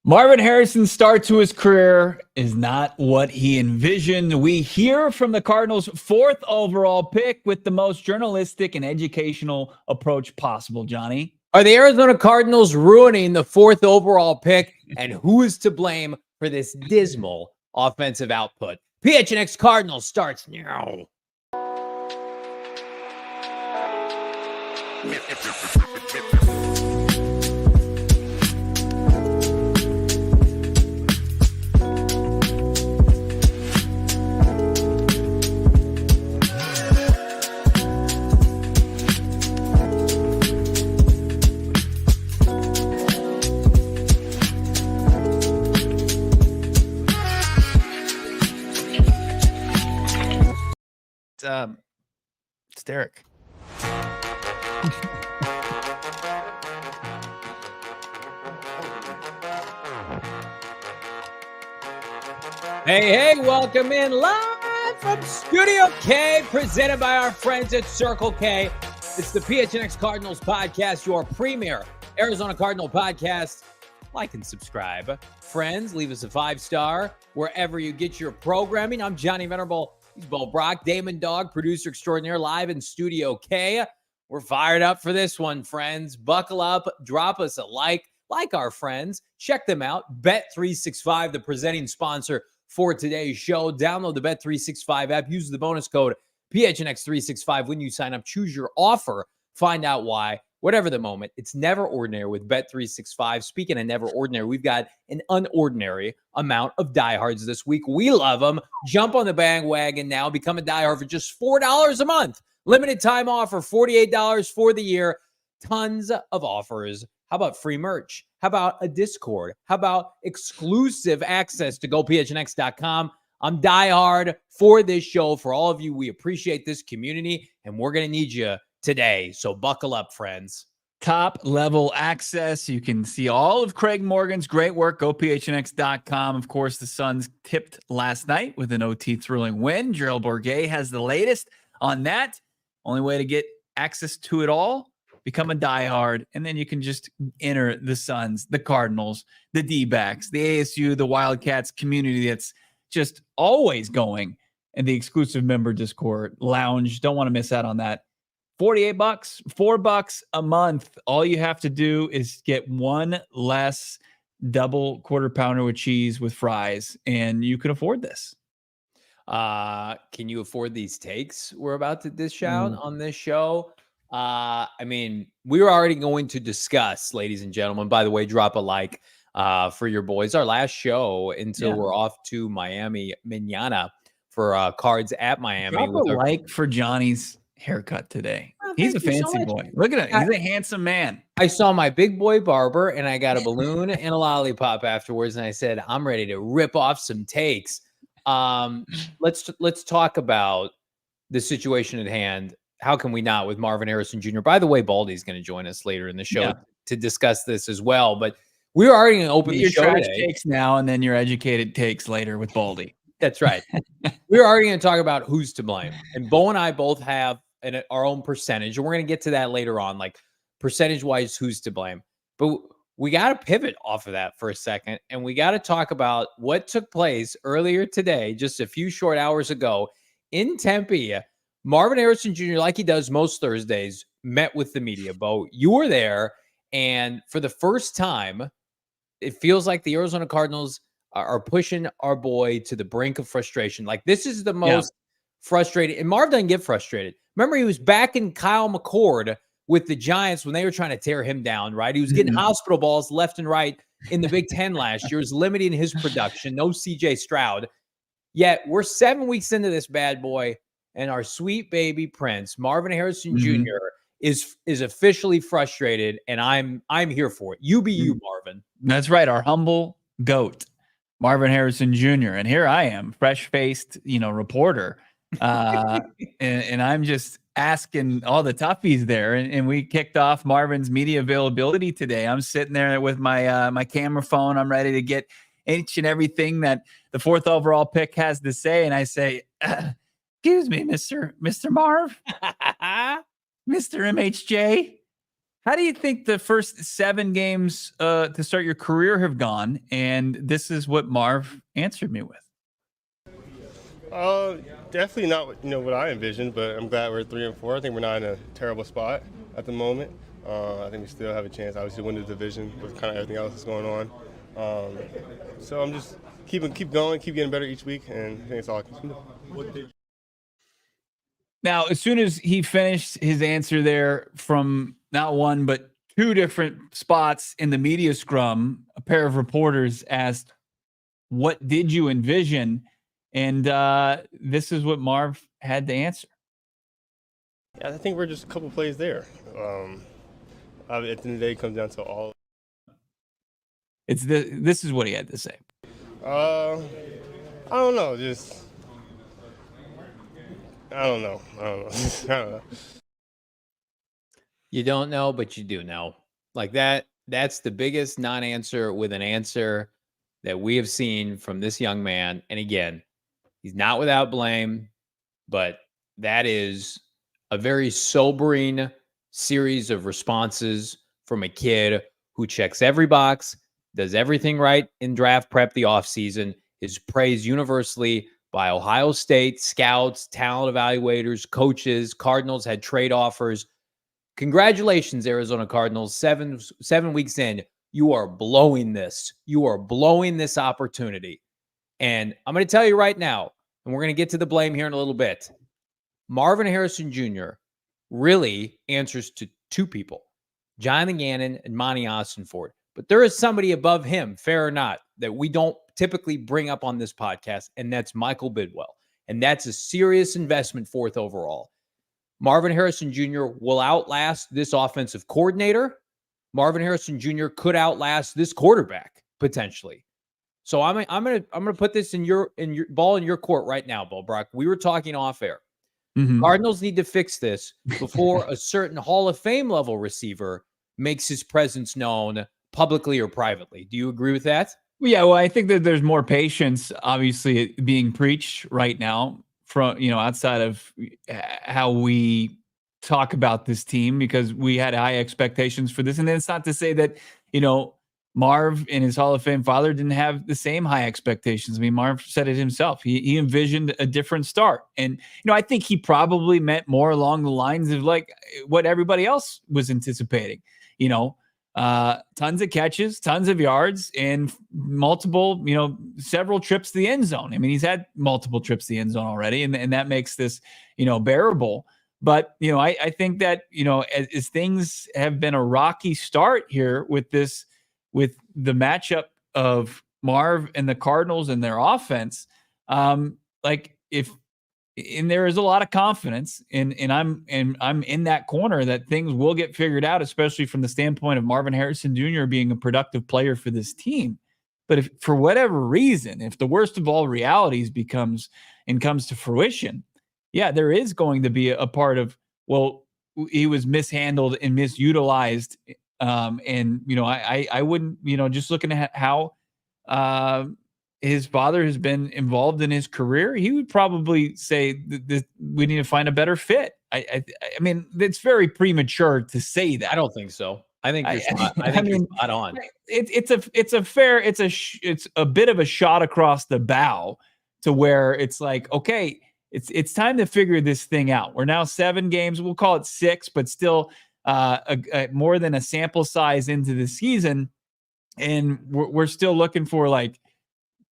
Marvin Harrison's start to his career is not what he envisioned. We hear from the Cardinals' fourth overall pick with the most journalistic and educational approach possible, Johnny. Are the Arizona Cardinals ruining the fourth overall pick? And who is to blame for this dismal offensive output? PHNX Cardinals starts now. It's Derek. Hey, welcome in live from Studio K, presented by our friends at Circle K. It's the PHNX Cardinals podcast, your premier Arizona Cardinal podcast. Like and subscribe. Friends, leave us a 5-star wherever you get your programming. I'm Johnny Venerable. He's Brack, Damon, Dawg, producer extraordinaire, live in Studio K. We're fired up for this one, friends. Buckle up, drop us a like our friends. Check them out. Bet365, the presenting sponsor for today's show. Download the Bet365 app. Use the bonus code PHNX365 when you sign up. Choose your offer. Find out why. Whatever the moment, it's never ordinary with Bet365. Speaking of never ordinary, we've got an unordinary amount of diehards this week. We love them. Jump on the bandwagon now. Become a diehard for just $4 a month. Limited time offer, $48 for the year. Tons of offers. How about free merch? How about a Discord? How about exclusive access to GoPHNX.com? I'm diehard for this show. For all of you, we appreciate this community, and we're going to need you today. So buckle up, friends. Top level access. You can see all of Craig Morgan's great work. GoPHNX.com. Of course, the Suns tipped last night with an OT thrilling win. Gerald Bourguet has the latest on that. Only way to get access to it all, become a diehard, and then you can just enter the Suns, the Cardinals, the D-backs, the ASU, the Wildcats community that's just always going, and the exclusive member Discord lounge. Don't want to miss out on that. $48, $4 a month. All you have to do is get one less double quarter pounder with cheese with fries, and you can afford this. Can you afford these takes we're about to dish out on this show? I mean, we were already going to discuss, ladies and gentlemen. By the way, drop a like for your boys. Our last show until we're off to Miami manana for Cards at Miami. Drop a like for Johnny's haircut today. He's a fancy boy. Look at him. He's a handsome man. I saw my big boy barber, and I got a balloon and a lollipop afterwards, and I said, I'm ready to rip off some takes. Let's talk about the situation at hand. How can we not with Marvin Harrison Jr.? By the way, Baldy's going to join us later in the show to discuss this as well. But we're already going to open the show trash today. Takes now, and then your educated takes later with Baldy. That's right. We're already going to talk about who's to blame. And Bo and I both have our own percentage, and we're going to get to that later on, like percentage-wise, who's to blame. But we got to pivot off of that for a second, and we got to talk about what took place earlier today, just a few short hours ago in Tempe. Marvin Harrison Jr., like he does most Thursdays, met with the media. Bo, you were there, and for the first time, it feels like the Arizona Cardinals are pushing our boy to the brink of frustration. Like, this is the most frustrated, and Marv doesn't get frustrated. Remember, he was backing Kyle McCord with the Giants when they were trying to tear him down, right? He was getting hospital balls left and right in the Big Ten last year. It was limiting his production. No CJ Stroud. Yet we're 7 weeks into this bad boy, and our sweet baby prince, Marvin Harrison Jr., is officially frustrated, and I'm here for it. You be you, Marvin. That's right. Our humble goat, Marvin Harrison Jr. And here I am, fresh-faced, reporter. And I'm just asking all the toughies there. And we kicked off Marvin's media availability today. I'm sitting there with my my camera phone. I'm ready to get each and everything that the fourth overall pick has to say. And I say, excuse me, Mr. Marv, Mr. MHJ, How do you think the first 7 games to start your career have gone? And this is what Marv answered me with. Definitely not what I envisioned, but I'm glad we're 3-4. I think we're not in a terrible spot at the moment. I think we still have a chance, obviously, to win the division with kind of everything else that's going on. So I'm just keep going, keep getting better each week, and I think it's all I can do. Now, as soon as he finished his answer there from not one, but 2 different spots in the media scrum, a pair of reporters asked, "What did you envision?" And this is what Marv had to answer. Yeah, I think we're just a couple plays there. At the end of the day, it comes down to all. This is what he had to say. I don't know. I don't know. I don't know. You don't know, but you do know. Like that's the biggest non-answer with an answer that we have seen from this young man. And again, he's not without blame, but that is a very sobering series of responses from a kid who checks every box, does everything right in draft prep the offseason, is praised universally by Ohio State scouts, talent evaluators, coaches. Cardinals had trade offers. Congratulations, Arizona Cardinals. 7 weeks in, you are blowing this. You are blowing this opportunity. And I'm going to tell you right now, and we're going to get to the blame here in a little bit. Marvin Harrison Jr. really answers to 2 people, Jonathan Gannon and Monty Ossenford. But there is somebody above him, fair or not, that we don't typically bring up on this podcast, and that's Michael Bidwell. And that's a serious investment, 4th overall. Marvin Harrison Jr. will outlast this offensive coordinator. Marvin Harrison Jr. could outlast this quarterback potentially. So I'm gonna put this in your ball in your court right now, Bo Brack. We were talking off air. Mm-hmm. Cardinals need to fix this before a certain Hall of Fame level receiver makes his presence known publicly or privately. Do you agree with that? Well, yeah, well, I think that there's more patience, obviously, being preached right now from, outside of how we talk about this team, because we had high expectations for this. And then it's not to say that, Marv and his Hall of Fame father didn't have the same high expectations. I mean, Marv said it himself. He envisioned a different start. And, I think he probably meant more along the lines of like what everybody else was anticipating, tons of catches, tons of yards, and multiple, several trips to the end zone. I mean, he's had multiple trips to the end zone already, and that makes this, bearable. But, I think that, as things have been a rocky start here with the matchup of Marv and the Cardinals and their offense, there is a lot of confidence, and I'm in that corner that things will get figured out, especially from the standpoint of Marvin Harrison Jr. being a productive player for this team. But if for whatever reason, if the worst of all realities comes to fruition, yeah, there is going to be a part of, well, he was mishandled and misutilized. I wouldn't, just looking at how his father has been involved in his career, he would probably say that we need to find a better fit. I mean, it's very premature to say that. I don't think so. I think you're spot, I think you're spot on. It's a bit of a shot across the bow to where it's like, okay, it's time to figure this thing out. We're now 7 games. We'll call it 6, but still more than a sample size into the season. And we're still looking for, like,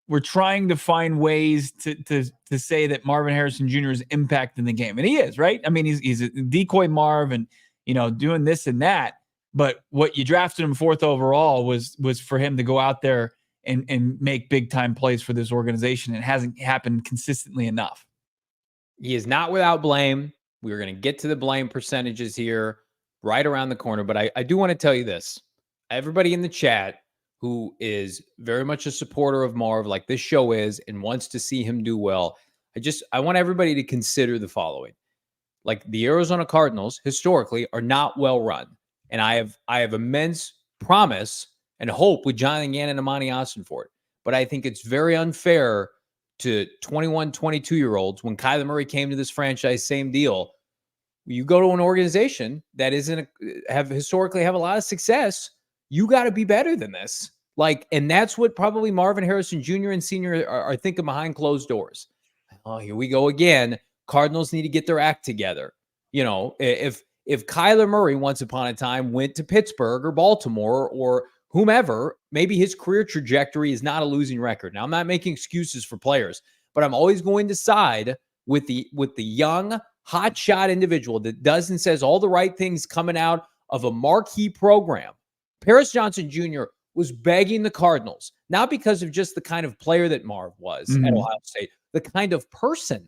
we're trying to find ways to say that Marvin Harrison Jr. is impacting the game. And he is, right? I mean, he's a decoy Marv and, doing this and that. But what you drafted him 4th overall was for him to go out there and make big time plays for this organization. It hasn't happened consistently enough. He is not without blame. We're going to get to the blame percentages here right around the corner. But I do want to tell you this. Everybody in the chat who is very much a supporter of Marv, like this show is, and wants to see him do well, I want everybody to consider the following. Like, the Arizona Cardinals historically are not well run. And I have immense promise and hope with Jonathan Gannon and Monty Ossenford. But I think it's very unfair to 21, 22-year-olds. When Kyler Murray came to this franchise, same deal. you go to an organization that historically have a lot of success, you got to be better than this. Like, and that's what probably Marvin Harrison Jr. and Sr. are thinking behind closed doors. Oh, here we go again. Cardinals need to get their act together. You know, if Kyler Murray once upon a time went to Pittsburgh or Baltimore or whomever, maybe his career trajectory is not a losing record. Now, I'm not making excuses for players, but I'm always going to side with the young, hotshot individual that does and says all the right things coming out of a marquee program. Paris Johnson Jr. was begging the Cardinals, not because of just the kind of player that Marv was at Ohio State, the kind of person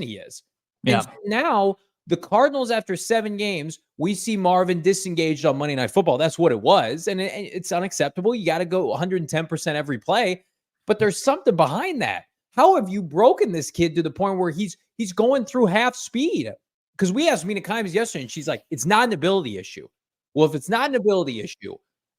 he is. Yeah. And so now the Cardinals, after 7 games, we see Marvin disengaged on Monday Night Football. That's what it was. And it's unacceptable. You got to go 110% every play, but there's something behind that. How have you broken this kid to the point where he's going through half speed? Because we asked Mina Kimes yesterday, and she's like, it's not an ability issue. Well, if it's not an ability issue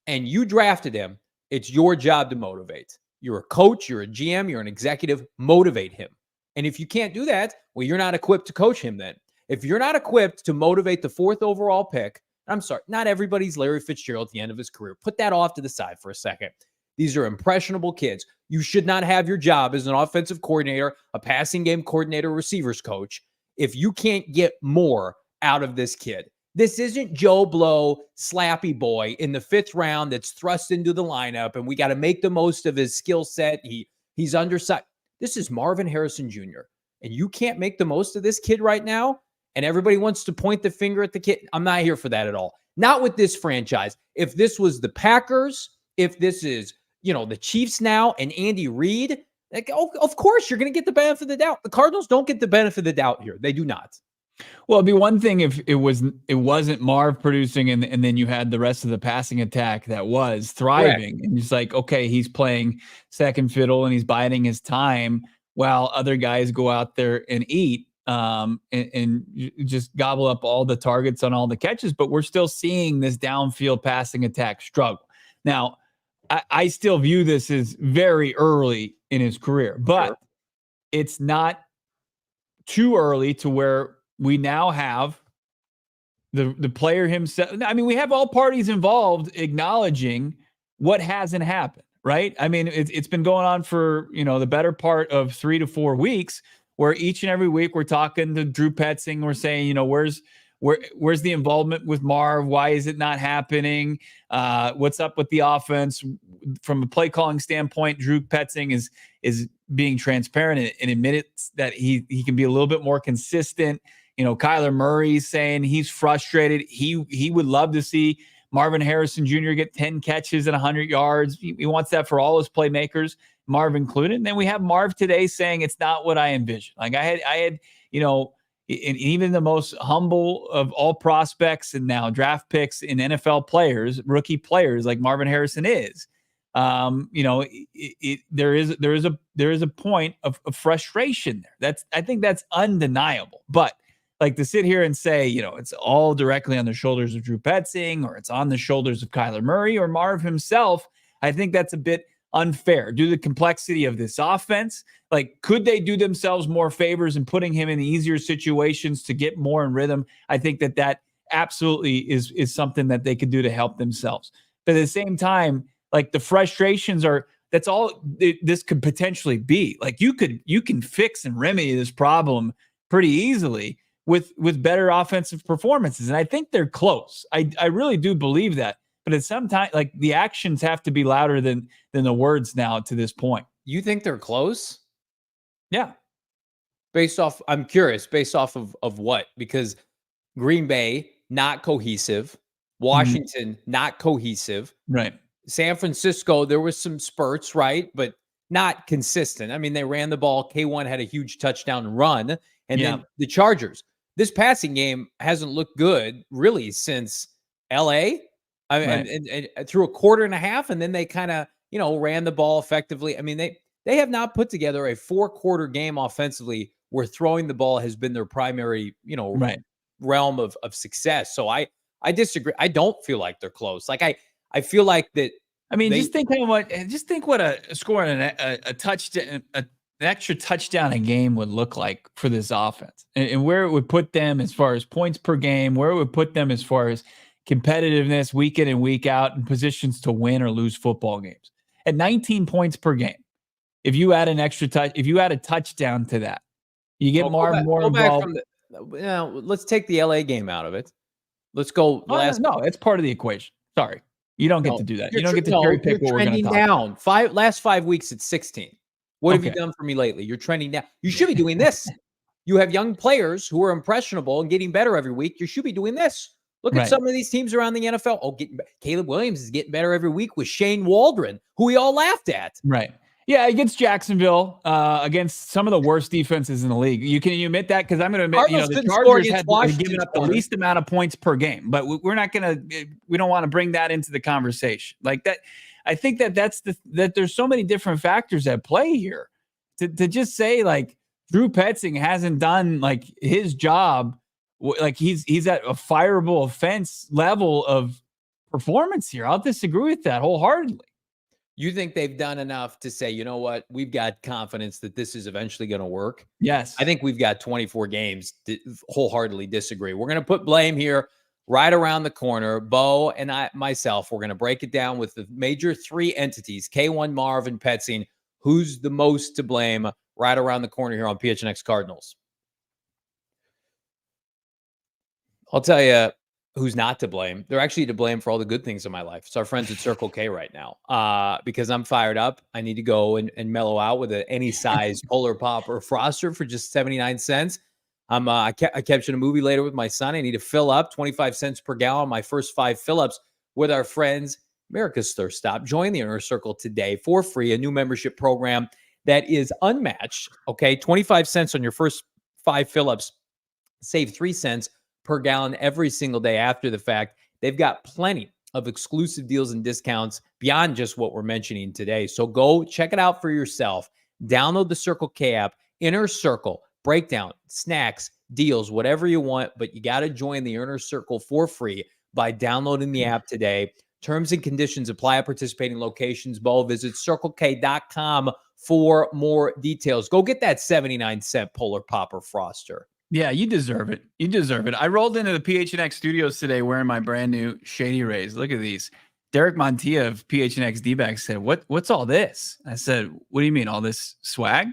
and you drafted him, it's your job to motivate. You're a coach, you're a GM, you're an executive, motivate him. And if you can't do that, well, you're not equipped to coach him then. If you're not equipped to motivate the 4th overall pick, I'm sorry, not everybody's Larry Fitzgerald at the end of his career. Put that off to the side for a second. These are impressionable kids. You should not have your job as an offensive coordinator, a passing game coordinator, receivers coach, if you can't get more out of this kid. This isn't Joe Blow, slappy boy in the 5th round that's thrust into the lineup, and we got to make the most of his skill set. He's undersized. This is Marvin Harrison Jr., and you can't make the most of this kid right now, and everybody wants to point the finger at the kid. I'm not here for that at all. Not with this franchise. If this was the Packers, if this is, the Chiefs now and Andy Reid, like, of course you're going to get the benefit of the doubt. The Cardinals don't get the benefit of the doubt here. They do not. Well, it'd be one thing if it wasn't Marv producing and then you had the rest of the passing attack that was thriving. Correct. And it's like, okay, he's playing second fiddle and he's biding his time while other guys go out there and eat and just gobble up all the targets on all the catches. But we're still seeing this downfield passing attack struggle. Now, I still view this as very early in his career, but it's not too early to where we now have the player himself. I mean, we have all parties involved acknowledging what hasn't happened, right? I mean, it's been going on for, the better part of 3 to 4 weeks, where each and every week we're talking to Drew Petzing. We're saying, where's the involvement with Marv? Why is it not happening? What's up with the offense? From a play calling standpoint, Drew Petzing is being transparent and admits that he can be a little bit more consistent. Kyler Murray's saying he's frustrated. He would love to see Marvin Harrison Jr. get 10 catches and 100 yards. He wants that for all his playmakers, Marv included. And then we have Marv today saying it's not what I envisioned. Like I had, and even the most humble of all prospects and now draft picks in NFL players, rookie players like Marvin Harrison is, there is a point of frustration there. I think that's undeniable. But like to sit here and say, it's all directly on the shoulders of Drew Petzing or it's on the shoulders of Kyler Murray or Marv himself, I think that's a bit unfair due to the complexity of this offense. Like, could they do themselves more favors in putting him in easier situations to get more in rhythm? I think that absolutely is something that they could do to help themselves. But at the same time, like the frustrations that's all this could potentially be. Like you can fix and remedy this problem pretty easily with better offensive performances. And I think they're close. I really do believe that. But at some time, like the actions have to be louder than the words now to this point. You think they're close? Yeah. I'm curious, based off of what? Because Green Bay, not cohesive. Washington, not cohesive. Right. San Francisco, there was some spurts, right? But not consistent. I mean, they ran the ball. K1 had a huge touchdown run. And then the Chargers. This passing game hasn't looked good really since LA. I mean, and through a quarter and a half, and then they kind of, ran the ball effectively. I mean, they have not put together a 4-quarter game offensively where throwing the ball has been their primary, realm of success. So I disagree. I don't feel like they're close. Like I feel like that. I mean, just think what a scoring a touchdown, extra touchdown a game would look like for this offense, and where it would put them as far as points per game, where it would put them as far as competitiveness week in and week out, and positions to win or lose football games. At 19 points per game, if you add an extra touch, if you add a touchdown to that, you get more involved. Let's take the LA game out of it. Let's go. No, it's part of the equation. Sorry, you don't get to do that. You don't get to cherry pick what we're going to talk down. Last 5 weeks, it's 16. What have you done for me lately? You're trending down. You should be doing this. You have young players who are impressionable and getting better every week. You should be doing this. Look at some of these teams around the NFL. Oh, Caleb Williams is getting better every week with Shane Waldron, who we all laughed at. Right. Yeah, against Jacksonville, against some of the worst defenses in the league. You admit that? Because I'm going to admit, the Chargers had given up the least amount of points per game. But we're not going to. We don't want to bring that into the conversation like that. I think that that there's so many different factors at play here. To just say like Drew Petzing hasn't done like his job, like he's at a fireable offense level of performance here. I'll disagree with that wholeheartedly. You think they've done enough to say, you know what, we've got confidence that this is eventually going to work? Yes. I think we've got 24 games to wholeheartedly disagree. We're going to put blame here right around the corner. Bo and myself, we're going to break it down with the major three entities, K1, Marvin, Petzing. Who's the most to blame right around the corner here on PHNX Cardinals? I'll tell you who's not to blame. They're actually to blame for all the good things in my life. It's our friends at Circle K right now. Because I'm fired up. I need to go and mellow out with any size Polar Pop or Froster for just 79 cents. I captured a movie later with my son. I need to fill up 25 cents per gallon. My first 5 fill-ups with our friends, America's Thirst Stop. Join the Inner Circle today for free. A new membership program that is unmatched. Okay, 25 cents on your first 5 fill-ups. Save 3 cents per gallon every single day after the fact. They've got plenty of exclusive deals and discounts beyond just what we're mentioning today. So go check it out for yourself. Download the Circle K app, Inner Circle, breakdown, snacks, deals, whatever you want, but you got to join the Inner Circle for free by downloading the app today. Terms and conditions apply at participating locations. Bo, visit CircleK.com for more details. Go get that 79-cent Polar Popper Froster. Yeah, you deserve it. You deserve it. I rolled into the PHNX studios today wearing my brand new Shady Rays. Look at these. Derek Montilla of PHNX D-Backs said, what's all this? I said, what do you mean, all this swag?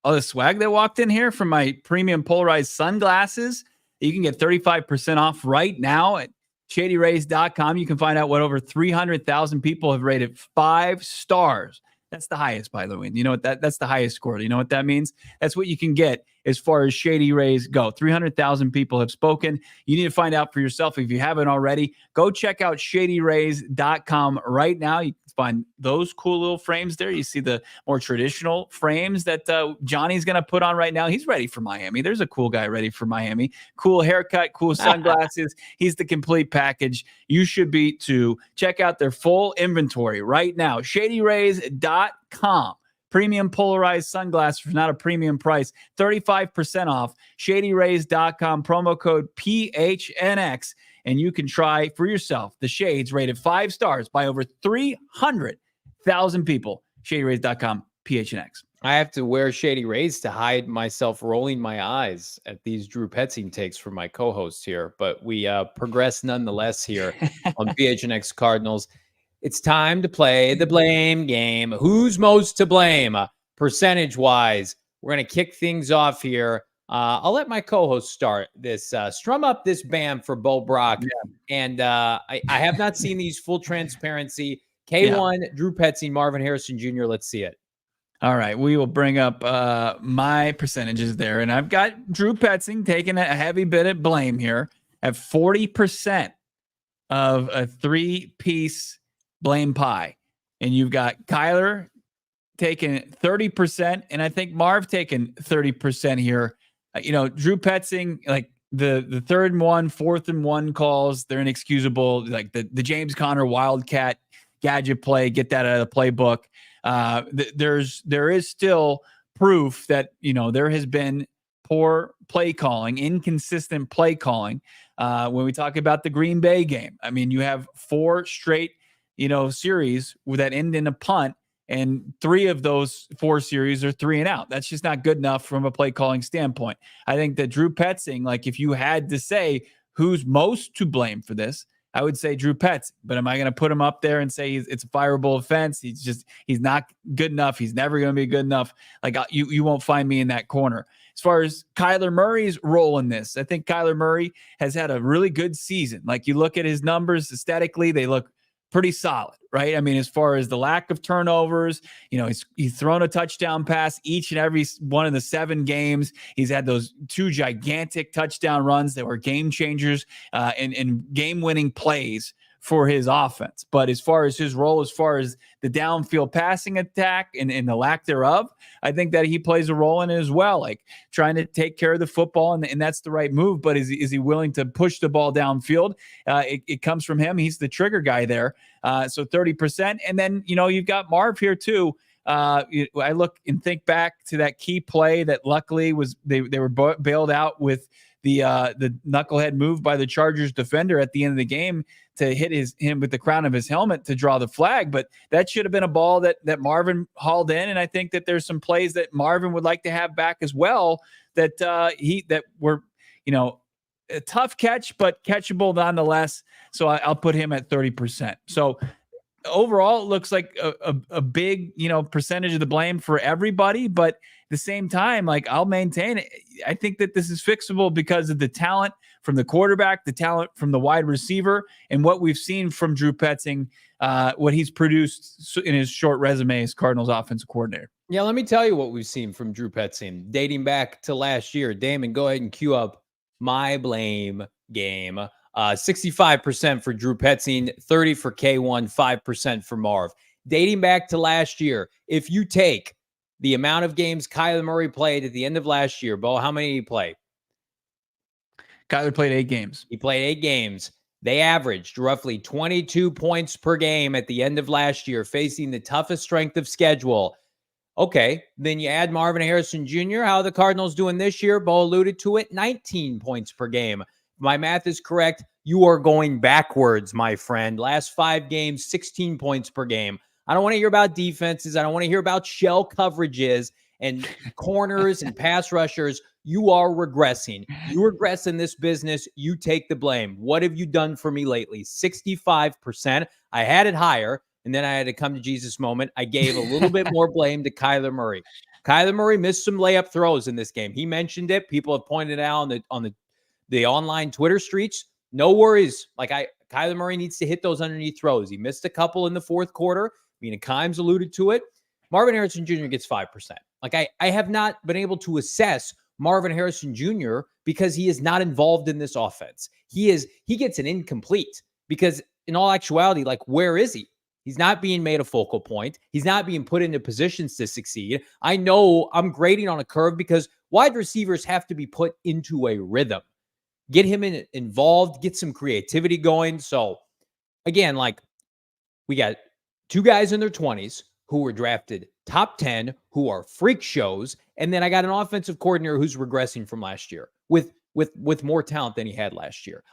All this swag that walked in here from my premium polarized sunglasses? You can get 35% off right now at shadyrays.com. You can find out what over 300,000 people have rated 5 stars. That's the highest, by the way. You know what that's the highest score. You know what that means? That's what you can get as far as Shady Rays go. 300,000 people have spoken. You need to find out for yourself if you haven't already. Go check out shadyrays.com right now. You can find those cool little frames there. You see the more traditional frames that Johnny's going to put on right now. He's ready for Miami. There's a cool guy ready for Miami. Cool haircut, cool sunglasses. He's the complete package. You should be too. Check out their full inventory right now. shadyrays.com. Premium polarized sunglasses for not a premium price. 35% off. shadyrays.com. Promo code PHNX. And you can try for yourself the shades rated 5 stars by over 300,000 people. shadyrays.com. PHNX. I have to wear Shady Rays to hide myself rolling my eyes at these Drew Petzing takes from my co-host here. But we progress nonetheless here on PHNX Cardinals. It's time to play the blame game. Who's most to blame? Percentage-wise, we're going to kick things off here. I'll let my co-host start this. Strum up this bam for Bo Brack. Yeah. And I have not seen these full transparency. K1, Drew Petzing, Marvin Harrison Jr. Let's see it. All right. We will bring up my percentages there. And I've got Drew Petzing taking a heavy bit of blame here at 40% of a 3-piece blame pie. And you've got Kyler taking 30%. And I think Marv taking 30% here. Drew Petzing, like the 3rd and 1, 4th and 1 calls, they're inexcusable. Like the James Conner Wildcat gadget play, get that out of the playbook. There is still proof that, there has been poor play calling, inconsistent play calling. When we talk about the Green Bay game, I mean, you have 4 straight, series that end in a punt. And 3 of those 4 series are 3 and out. That's just not good enough from a play calling standpoint. I think that Drew Petzing, like if you had to say who's most to blame for this, I would say Drew Petzing. But am I going to put him up there and say it's a fireable offense? He's not good enough. He's never going to be good enough. Like you won't find me in that corner. As far as Kyler Murray's role in this, I think Kyler Murray has had a really good season. Like you look at his numbers aesthetically, they look pretty solid, right? I mean, as far as the lack of turnovers, he's thrown a touchdown pass each and every one of the 7 games. He's had those 2 gigantic touchdown runs that were game changers and game-winning plays for his offense. But as far as his role, as far as the downfield passing attack and the lack thereof, I think that he plays a role in it as well, like trying to take care of the football, and that's the right move. But is he willing to push the ball downfield? It comes from him. He's the trigger guy there. So 30%. And then, you've got Marv here too. I look and think back to that key play that luckily they were bailed out with the knucklehead move by the Chargers defender at the end of the game to hit him with the crown of his helmet to draw the flag. But that should have been a ball that Marvin hauled in. And I think that there's some plays that Marvin would like to have back as well that were, a tough catch, but catchable nonetheless. So I'll put him at 30%. So overall, it looks like a big, percentage of the blame for everybody. But at the same time, like I'll maintain it. I think that this is fixable because of the talent from the quarterback, the talent from the wide receiver, and what we've seen from Drew Petzing, what he's produced in his short resume as Cardinals offensive coordinator. Yeah, let me tell you what we've seen from Drew Petzing dating back to last year. Damon, go ahead and cue up my blame game. 65% for Drew Petzing, 30% for K1, 5% for Marv. Dating back to last year, if you take the amount of games Kyler Murray played at the end of last year, Bo, how many did he play? Kyler played 8 games. He played 8 games. They averaged roughly 22 points per game at the end of last year, facing the toughest strength of schedule. Okay, then you add Marvin Harrison Jr. How are the Cardinals doing this year? Bo alluded to it, 19 points per game. If my math is correct, you are going backwards, my friend. Last 5 games, 16 points per game. I don't want to hear about defenses. I don't want to hear about shell coverages and corners and pass rushers. You are regressing. You regress in this business. You take the blame. What have you done for me lately? 65%. I had it higher, and then I had to come to Jesus moment. I gave a little bit more blame to Kyler Murray. Kyler Murray missed some layup throws in this game. He mentioned it. People have pointed out on the online Twitter streets. No worries. Kyler Murray needs to hit those underneath throws. He missed a couple in the fourth quarter. Mina Kimes alluded to it. Marvin Harrison Jr. gets 5%. I have not been able to assess Marvin Harrison Jr. because he is not involved in this offense. He gets an incomplete because in all actuality, where is he? He's not being made a focal point. He's not being put into positions to succeed. I know I'm grading on a curve because wide receivers have to be put into a rhythm. Get him involved, get some creativity going. So again, we got 2 guys in their 20s who were drafted top 10, who are freak shows. And then I got an offensive coordinator who's regressing from last year with more talent than he had last year.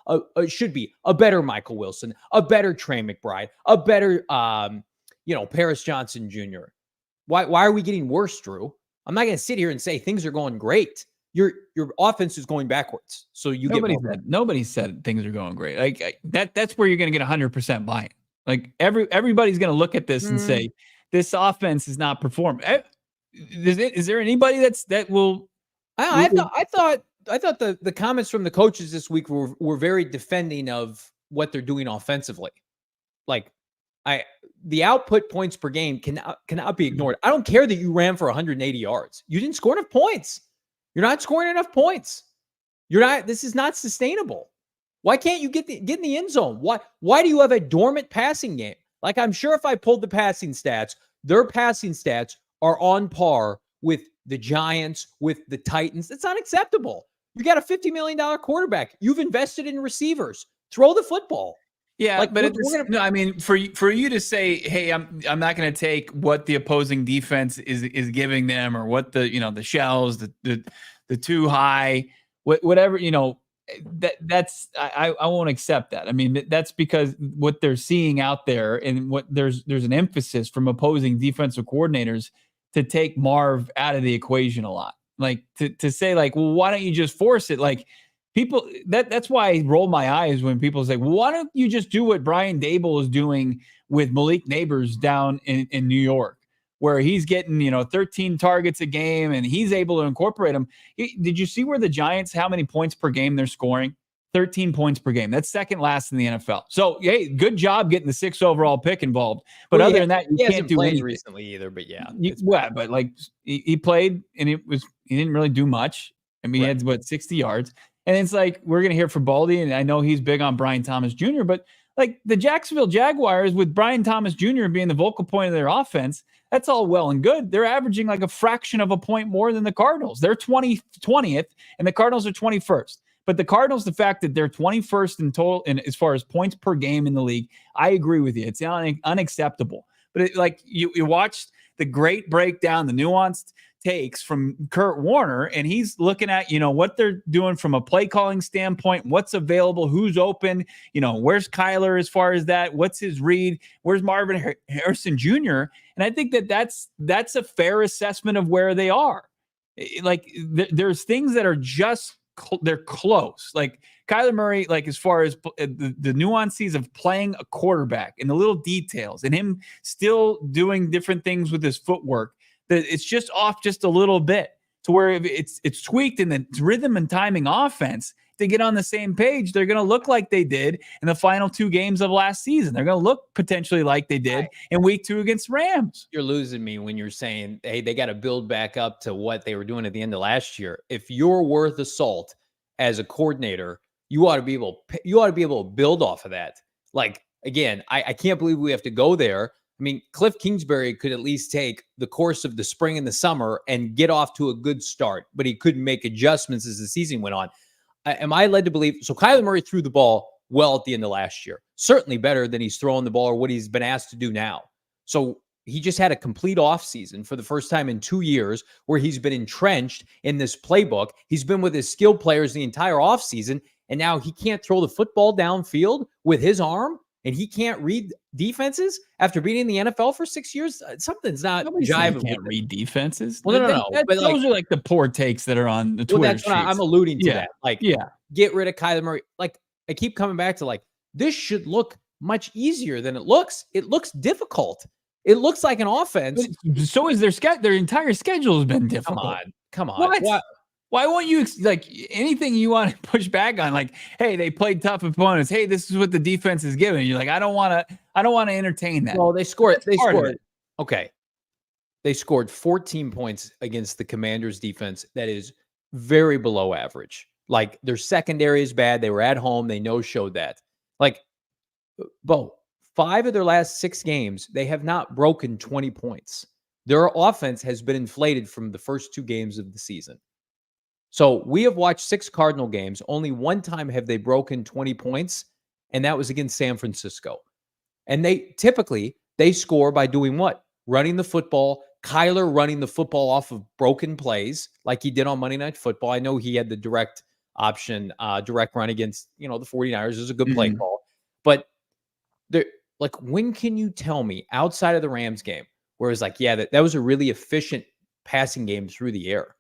Should be a better Michael Wilson, a better Trey McBride, a better, Paris Johnson Jr. Why are we getting worse, Drew? I'm not going to sit here and say things are going great. Your offense is going backwards. So nobody said things are going great. That's where you're going to get 100% buy-in. Everybody's going to look at this and say, this offense is not performing. Is there anybody that will? I thought the comments from the coaches this week were very defending of what they're doing offensively. The output points per game cannot be ignored. I don't care that you ran for 180 yards. You didn't score enough points. You're not scoring enough points. This is not sustainable. Why can't you get in the end zone? Why do you have a dormant passing game? I'm sure if I pulled the passing stats, their passing stats are on par with the Giants, with the Titans. It's unacceptable. You got a $50 million quarterback. You've invested in receivers. Throw the football. Yeah, but for you to say, hey, I'm not going to take what the opposing defense is giving them or what the shells, the too high, whatever, I won't accept that. I mean, that's because what they're seeing out there, and what there's an emphasis from opposing defensive coordinators to take Marv out of the equation a lot. Like to say like, well, why don't you just force it? Like people that's why I roll my eyes when people say, well, why don't you just do what Brian Dable is doing with Malik Neighbors down in New York, where he's getting, 13 targets a game and he's able to incorporate them. Did you see where the Giants, how many points per game they're scoring? 13 points per game. That's second last in the NFL. So, hey, good job getting the 6th overall pick involved. But other than that, you can't do anything recently either. But yeah, but like he played and he didn't really do much. I mean, right. He had 60 yards. And it's like, we're going to hear from Baldy, and I know he's big on Brian Thomas Jr., but like the Jacksonville Jaguars with Brian Thomas Jr. being the vocal point of their offense, that's all well and good. They're averaging like a fraction of a point more than the Cardinals. They're 20th, and the Cardinals are 21st. But the Cardinals, the fact that they're 21st in total, and as far as points per game in the league, I agree with you. It's unacceptable. But you watched the great breakdown, the nuanced takes from Kurt Warner, and he's looking at, what they're doing from a play calling standpoint, what's available, who's open, where's Kyler as far as that, what's his read, where's Marvin Harrison Jr. And I think that's a fair assessment of where they are. Like there's things that are just, they're close. Like Kyler Murray, like as far as the nuances of playing a quarterback and the little details and him still doing different things with his footwork, that it's just off just a little bit to where if it's tweaked in the rhythm and timing offense to get on the same page, they're going to look like they did in the final 2 games of last season. They're going to look potentially like they did in week 2 against Rams. You're losing me when you're saying, hey, they got to build back up to what they were doing at the end of last year. If you're worth the salt as a coordinator, you ought to be able to build off of that. Like, again, I can't believe we have to go there. I mean, Cliff Kingsbury could at least take the course of the spring and the summer and get off to a good start, but he couldn't make adjustments as the season went on. Am I led to believe? So Kyler Murray threw the ball well at the end of last year, certainly better than he's throwing the ball or what he's been asked to do now. So he just had a complete offseason for the first time in 2 years where he's been entrenched in this playbook. He's been with his skilled players the entire offseason, and now he can't throw the football downfield with his arm, and he can't read defenses after being in the NFL for 6 years. Something's not jiving. Can't read defenses. Well, no. But those are like the poor takes that are on the Twitter. Well, that's what I'm alluding to. That. Like, yeah, get rid of Kyler Murray. Like, I keep coming back to like, this should look much easier than it looks. It looks difficult. It looks like an offense. But so is their entire schedule has been difficult. Come on. What? Why won't you, like, anything you want to push back on? Like, hey, they played tough opponents. Hey, this is what the defense is giving. You're like, I don't want to entertain that. Well, they scored. Okay. They scored 14 points against the Commanders defense. That is very below average. Like, their secondary is bad. They were at home. They showed that. Like, Bo, 5 of their last 6 games, they have not broken 20 points. Their offense has been inflated from the first 2 games of the season. So we have watched 6 Cardinal games. Only one time have they broken 20 points, and that was against San Francisco. And they typically score by doing what? Running the football. Kyler running the football off of broken plays like he did on Monday Night Football. I know he had the direct option, direct run against, the 49ers. It was a good play call. But like, when can you tell me outside of the Rams game where it's like, yeah, that was a really efficient passing game through the air?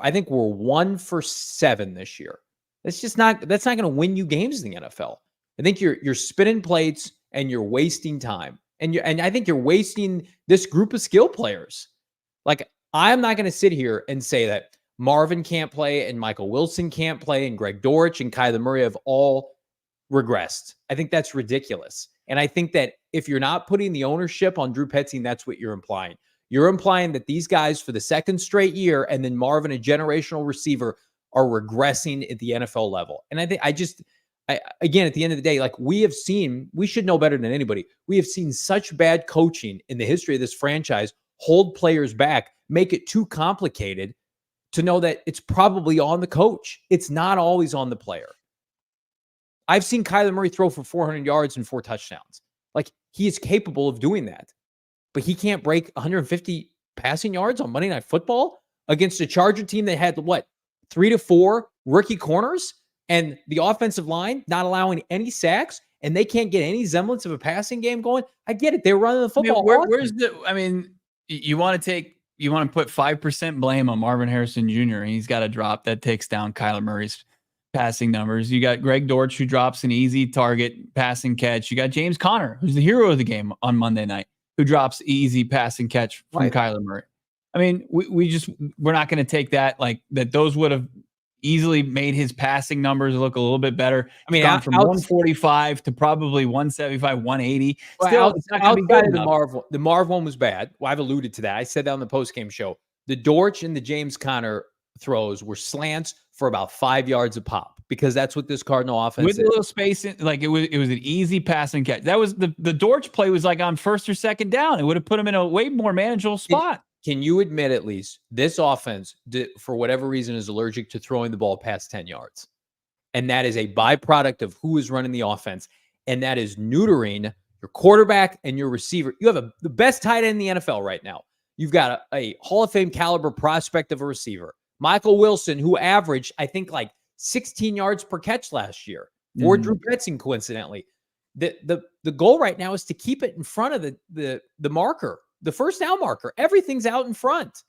I think we're 1 for 7 this year. That's not going to win you games in the NFL. I think you're spinning plates and you're wasting time. And I think you're wasting this group of skill players. Like, I'm not going to sit here and say that Marvin can't play and Michael Wilson can't play and Greg Dortch and Kyler Murray have all regressed. I think that's ridiculous. And I think that if you're not putting the ownership on Drew Petzing, that's what you're implying. You're implying that these guys for the second straight year and then Marvin, a generational receiver, are regressing at the NFL level. And I think again, at the end of the day, like, we should know better than anybody. We have seen such bad coaching in the history of this franchise hold players back, make it too complicated to know that it's probably on the coach. It's not always on the player. I've seen Kyler Murray throw for 400 yards and 4 touchdowns. Like, he is capable of doing that. But he can't break 150 passing yards on Monday Night Football against a Charger team that had, 3 to 4 rookie corners? and the offensive line not allowing any sacks, and they can't get any semblance of a passing game going. I get it. They're running the football. Where's you want to put 5% blame on Marvin Harrison Jr. and he's got a drop that takes down Kyler Murray's passing numbers. You got Greg Dortch, who drops an easy target passing catch. You got James Conner, who's the hero of the game on Monday night, who drops easy passing catch from Kyler Murray. I mean, we're not going to take that like that. Those would have easily made his passing numbers look a little bit better. I mean, gone from 145 to probably 175, 180. Still, it's not going to be good enough. The Marv one was bad. Well, I've alluded to that. I said that on the postgame show. The Dortch and the James Conner throws were slants for about 5 yards a pop, because that's what this Cardinal offense with a little space in, like it was an easy passing catch. That was the Dortch play was like on first or second down. It would have put him in a way more manageable spot. Can you admit at least this offense, for whatever reason, is allergic to throwing the ball past 10 yards? And that is a byproduct of who is running the offense. And that is neutering your quarterback and your receiver. You have the best tight end in the NFL right now. You've got a Hall of Fame caliber prospect of a receiver, Michael Wilson, who averaged, I think, like 16 yards per catch last year, or Drew Petzing, coincidentally. The goal right now is to keep it in front of the marker. The first down marker, everything's out in front.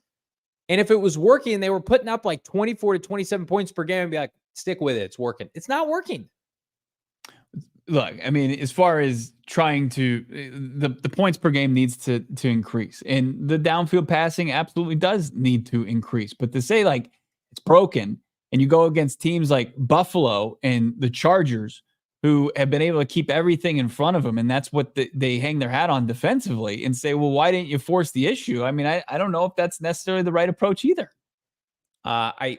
And if it was working and they were putting up like 24 to 27 points per game, I'd be like, stick with it. It's working. It's not working. Look, I mean, as far as trying to, the points per game needs to increase, and the downfield passing absolutely does need to increase. But to say like it's broken, and you go against teams like Buffalo and the Chargers, who have been able to keep everything in front of them, and that's what they hang their hat on defensively, and say, well, why didn't you force the issue? I mean, I don't know if that's necessarily the right approach either. But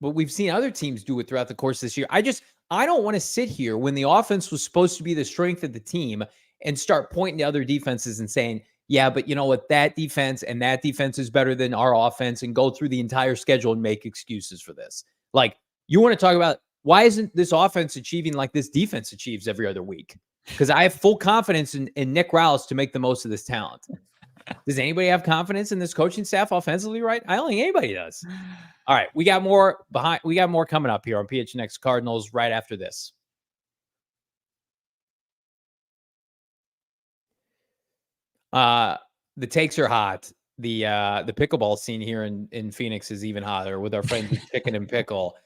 we've seen other teams do it throughout the course of this year. I don't want to sit here when the offense was supposed to be the strength of the team and start pointing to other defenses and saying, yeah, but you know what, that defense is better than our offense, and go through the entire schedule and make excuses for this. Like, you want to talk about, why isn't this offense achieving like this defense achieves every other week? Because I have full confidence in Nick Roush to make the most of this talent. Does anybody have confidence in this coaching staff offensively, right? I don't think anybody does. All right, we got more coming up here on PHNX Cardinals right after this. The takes are hot. The pickleball scene here in Phoenix is even hotter with our friends at Chicken and Pickle.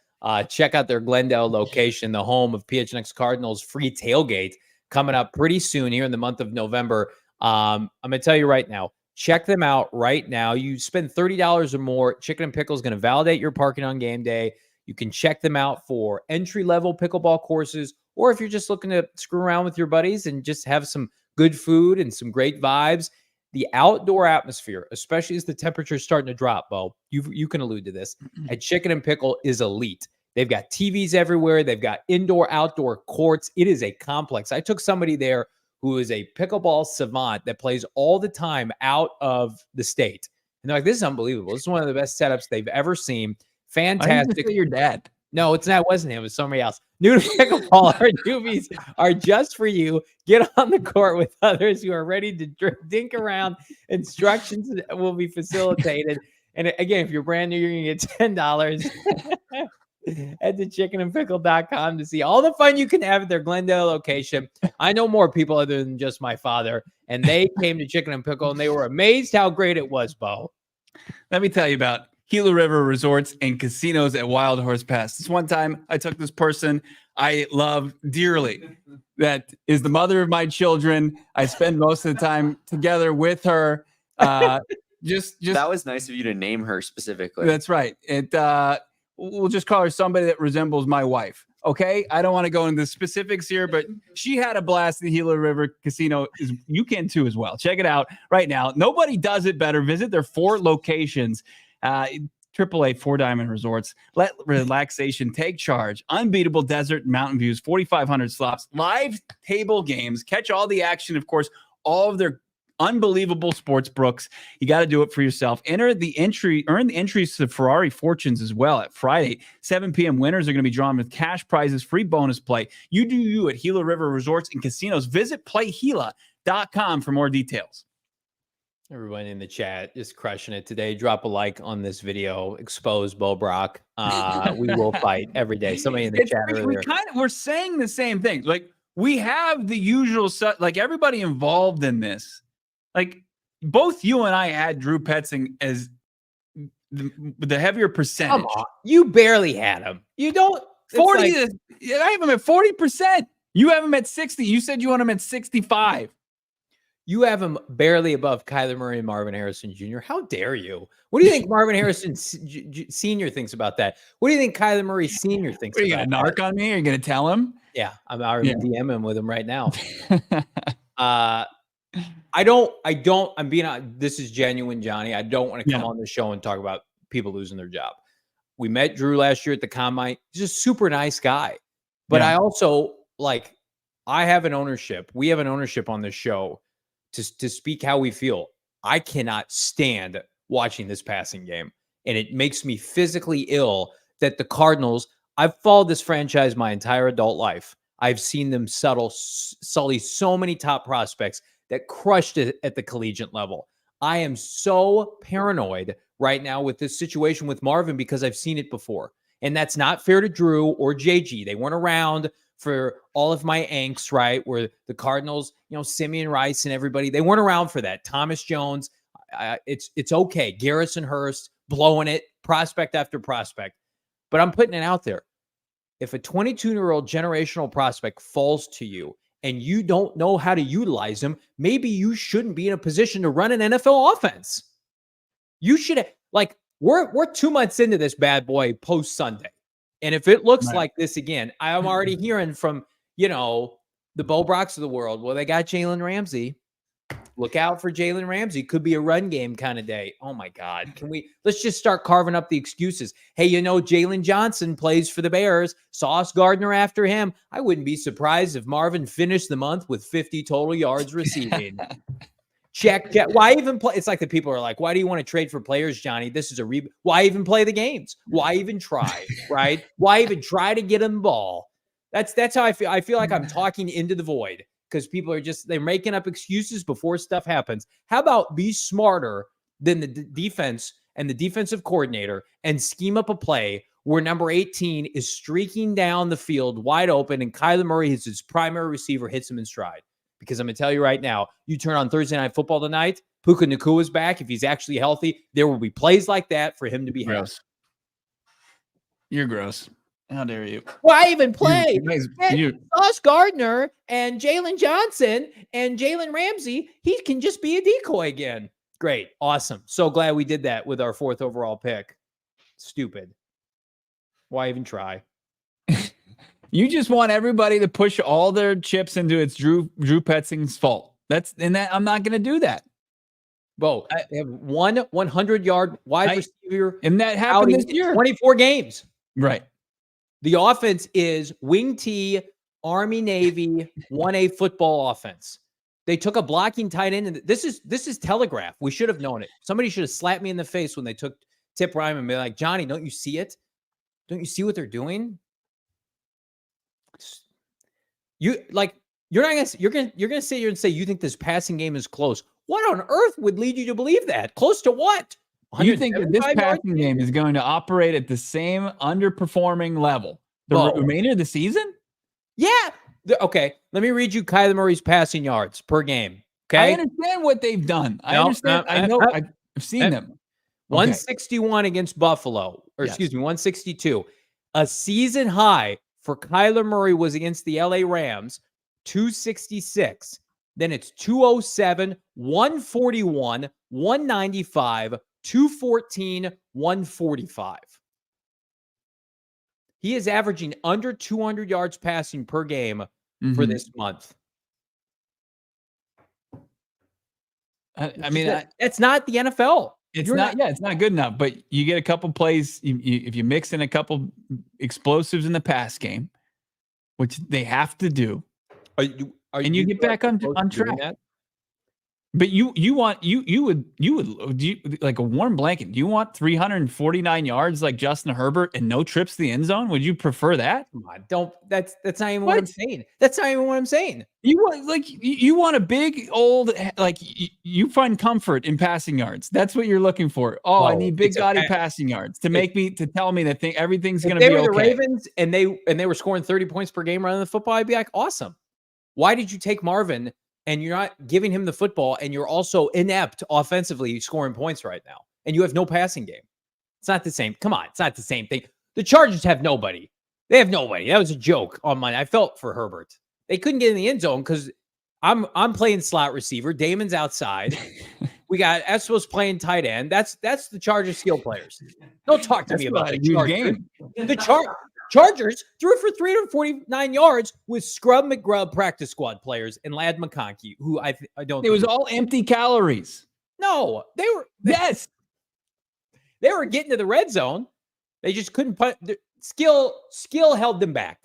Check out their Glendale location, the home of PHNX Cardinals free tailgate, coming up pretty soon here in the month of November. I'm going to tell you right now, check them out right now. You spend $30 or more, Chicken and Pickle is going to validate your parking on game day. You can check them out for entry-level pickleball courses, or if you're just looking to screw around with your buddies and just have some good food and some great vibes. The outdoor atmosphere, especially as the temperature's starting to drop, Bo, you can allude to this, at Chicken and Pickle is elite. They've got TVs everywhere. They've got indoor, outdoor courts. It is a complex. I took somebody there who is a pickleball savant that plays all the time out of the state. And they're like, this is unbelievable. This is one of the best setups they've ever seen. Fantastic. Your dad. No, it wasn't him. It was somebody else. New to pickleball, our newbies are just for you. Get on the court with others who are ready to dink around. Instructions will be facilitated. And again, if you're brand new, you're going to get $10. Head to chickenandpickle.com to see all the fun you can have at their Glendale location. I know more people other than just my father, and they came to Chicken and Pickle, and they were amazed how great it was, Bo. Let me tell you about Gila River Resorts and Casinos at Wild Horse Pass. This one time, I took this person I love dearly, that is the mother of my children. I spend most of the time together with her. Just that was nice of you to name her specifically. That's right. We'll just call her somebody that resembles my wife. Okay. I don't want to go into the specifics here, but she had a blast at the Gila River Casino. You can too as well. Check it out right now. Nobody does it better. Visit their 4 locations. AAA 4 Diamond Resorts. Let relaxation take charge. Unbeatable desert and mountain views, 4,500 slots, live table games. Catch all the action, of course, all of their unbelievable sports books. You got to do it for yourself. Earn the entries to Ferrari Fortunes as well at Friday. 7 p.m. Winners are going to be drawn with cash prizes, free bonus play. You do you at Gila River Resorts and Casinos. Visit playGila.com for more details. Everybody in the chat is crushing it today. Drop a like on this video. Expose Bo Brock. We will fight every day. Somebody in the chat earlier. We're saying the same thing. Like we have the usual like everybody involved in this. Like both you and I had Drew Petzing as the heavier percentage. Come on. You barely had him. You don't 40. Like, I have him at 40%. You have him at 60. You said you want him at 65. You have him barely above Kyler Murray and Marvin Harrison Jr. How dare you? What do you think Marvin Harrison Sr. thinks about that? What do you think Kyler Murray Sr. thinks about that? Are you going to narc on me? Are you going to tell him? Yeah, I'm already DM him with him right now. I'm being honest. This is genuine, Johnny. I don't want to come on the show and talk about people losing their job. We met Drew last year at the Combine. He's a super nice guy. But I also, I have an ownership. We have an ownership on this show to speak how we feel. I cannot stand watching this passing game. And it makes me physically ill that the Cardinals, I've followed this franchise my entire adult life. I've seen them sully so many top prospects that crushed it at the collegiate level. I am so paranoid right now with this situation with Marvin because I've seen it before. And that's not fair to Drew or JG. They weren't around for all of my angst, right? Where the Cardinals, Simeon Rice and everybody, they weren't around for that. Thomas Jones, it's okay. Garrison Hurst blowing it, prospect after prospect. But I'm putting it out there. If a 22-year-old generational prospect falls to you and you don't know how to utilize him, maybe you shouldn't be in a position to run an NFL offense. You should, we're 2 months into this bad boy post Sunday. And if it looks like this again, I'm already hearing from, the Bo Brocks of the world. Well, they got Jalen Ramsey. Look out for Jalen Ramsey. Could be a run game kind of day. Oh my God. Let's just start carving up the excuses. Hey, Jalen Johnson plays for the Bears. Sauce Gardner after him. I wouldn't be surprised if Marvin finished the month with 50 total yards receiving. Check. Why even play? It's like the people are like, why do you want to trade for players, Johnny? This is why even play the games? Why even try, right? Why even try to get him the ball? That's how I feel. I feel like I'm talking into the void because people are they're making up excuses before stuff happens. How about be smarter than the defense and the defensive coordinator and scheme up a play where number 18 is streaking down the field wide open and Kyler Murray is his primary receiver, hits him in stride. Because I'm going to tell you right now, you turn on Thursday Night Football tonight, Puka Nakua's back. If he's actually healthy, there will be plays like that for him to be gross. You're gross. How dare you? Why even play? Sauce Gardner and Jalen Johnson and Jalen Ramsey, he can just be a decoy again. Great. Awesome. So glad we did that with our 4th overall pick. Stupid. Why even try? You just want everybody to push all their chips into it's Drew Petzing's fault. I'm not going to do that. Bo, they have one 100-yard wide receiver. And that happened this year. 24 games. Right. The offense is wing T, Army, Navy, 1A football offense. They took a blocking tight end. And this is telegraph. We should have known it. Somebody should have slapped me in the face when they took Tip Ryman and be like, Johnny, don't you see it? Don't you see what they're doing? You're not gonna sit here and say you think this passing game is close. What on earth would lead you to believe that? Close to what? You think that this passing game is going to operate at the same underperforming level the remainder of the season? Yeah. Okay. Let me read you Kyler Murray's passing yards per game. Okay. I understand what they've done. I understand. I know. I've seen them. 161 against Buffalo, or excuse me, 162. A season high for Kyler Murray was against the LA Rams, 266. Then it's 207, 141, 195, 214, 145. He is averaging under 200 yards passing per game for this month. I mean, that's not the NFL. It's not good enough. But you get a couple plays. If you mix in a couple explosives in the pass game, which they have to do, and you get back on track. But you would like a warm blanket. Do you want 349 yards like Justin Herbert and no trips to the end zone? Would you prefer that? Come on, that's not even what I'm saying. That's not even what I'm saying. You want a big old, like you find comfort in passing yards. That's what you're looking for. Oh, I need big gaudy passing yards to tell me that everything's going to be okay. If they were the Ravens and they were scoring 30 points per game running the football, I'd be like, awesome. Why did you take Marvin and you're not giving him the football and you're also inept offensively scoring points right now and you have no passing game? It's not the same. Come on, it's not the same thing. The Chargers have nobody. They have nobody. That was a joke on mine. I felt for Herbert. They couldn't get in the end zone because I'm playing slot receiver. Damon's outside. We got Espos playing tight end. That's the Chargers skill players. Don't talk to me about the Chargers. Game. The Chargers threw for 349 yards with Scrub McGrub practice squad players and Lad McConkey, who I don't. It was all empty calories. No, they were. Yes, they were getting to the red zone. They just couldn't put skill held them back.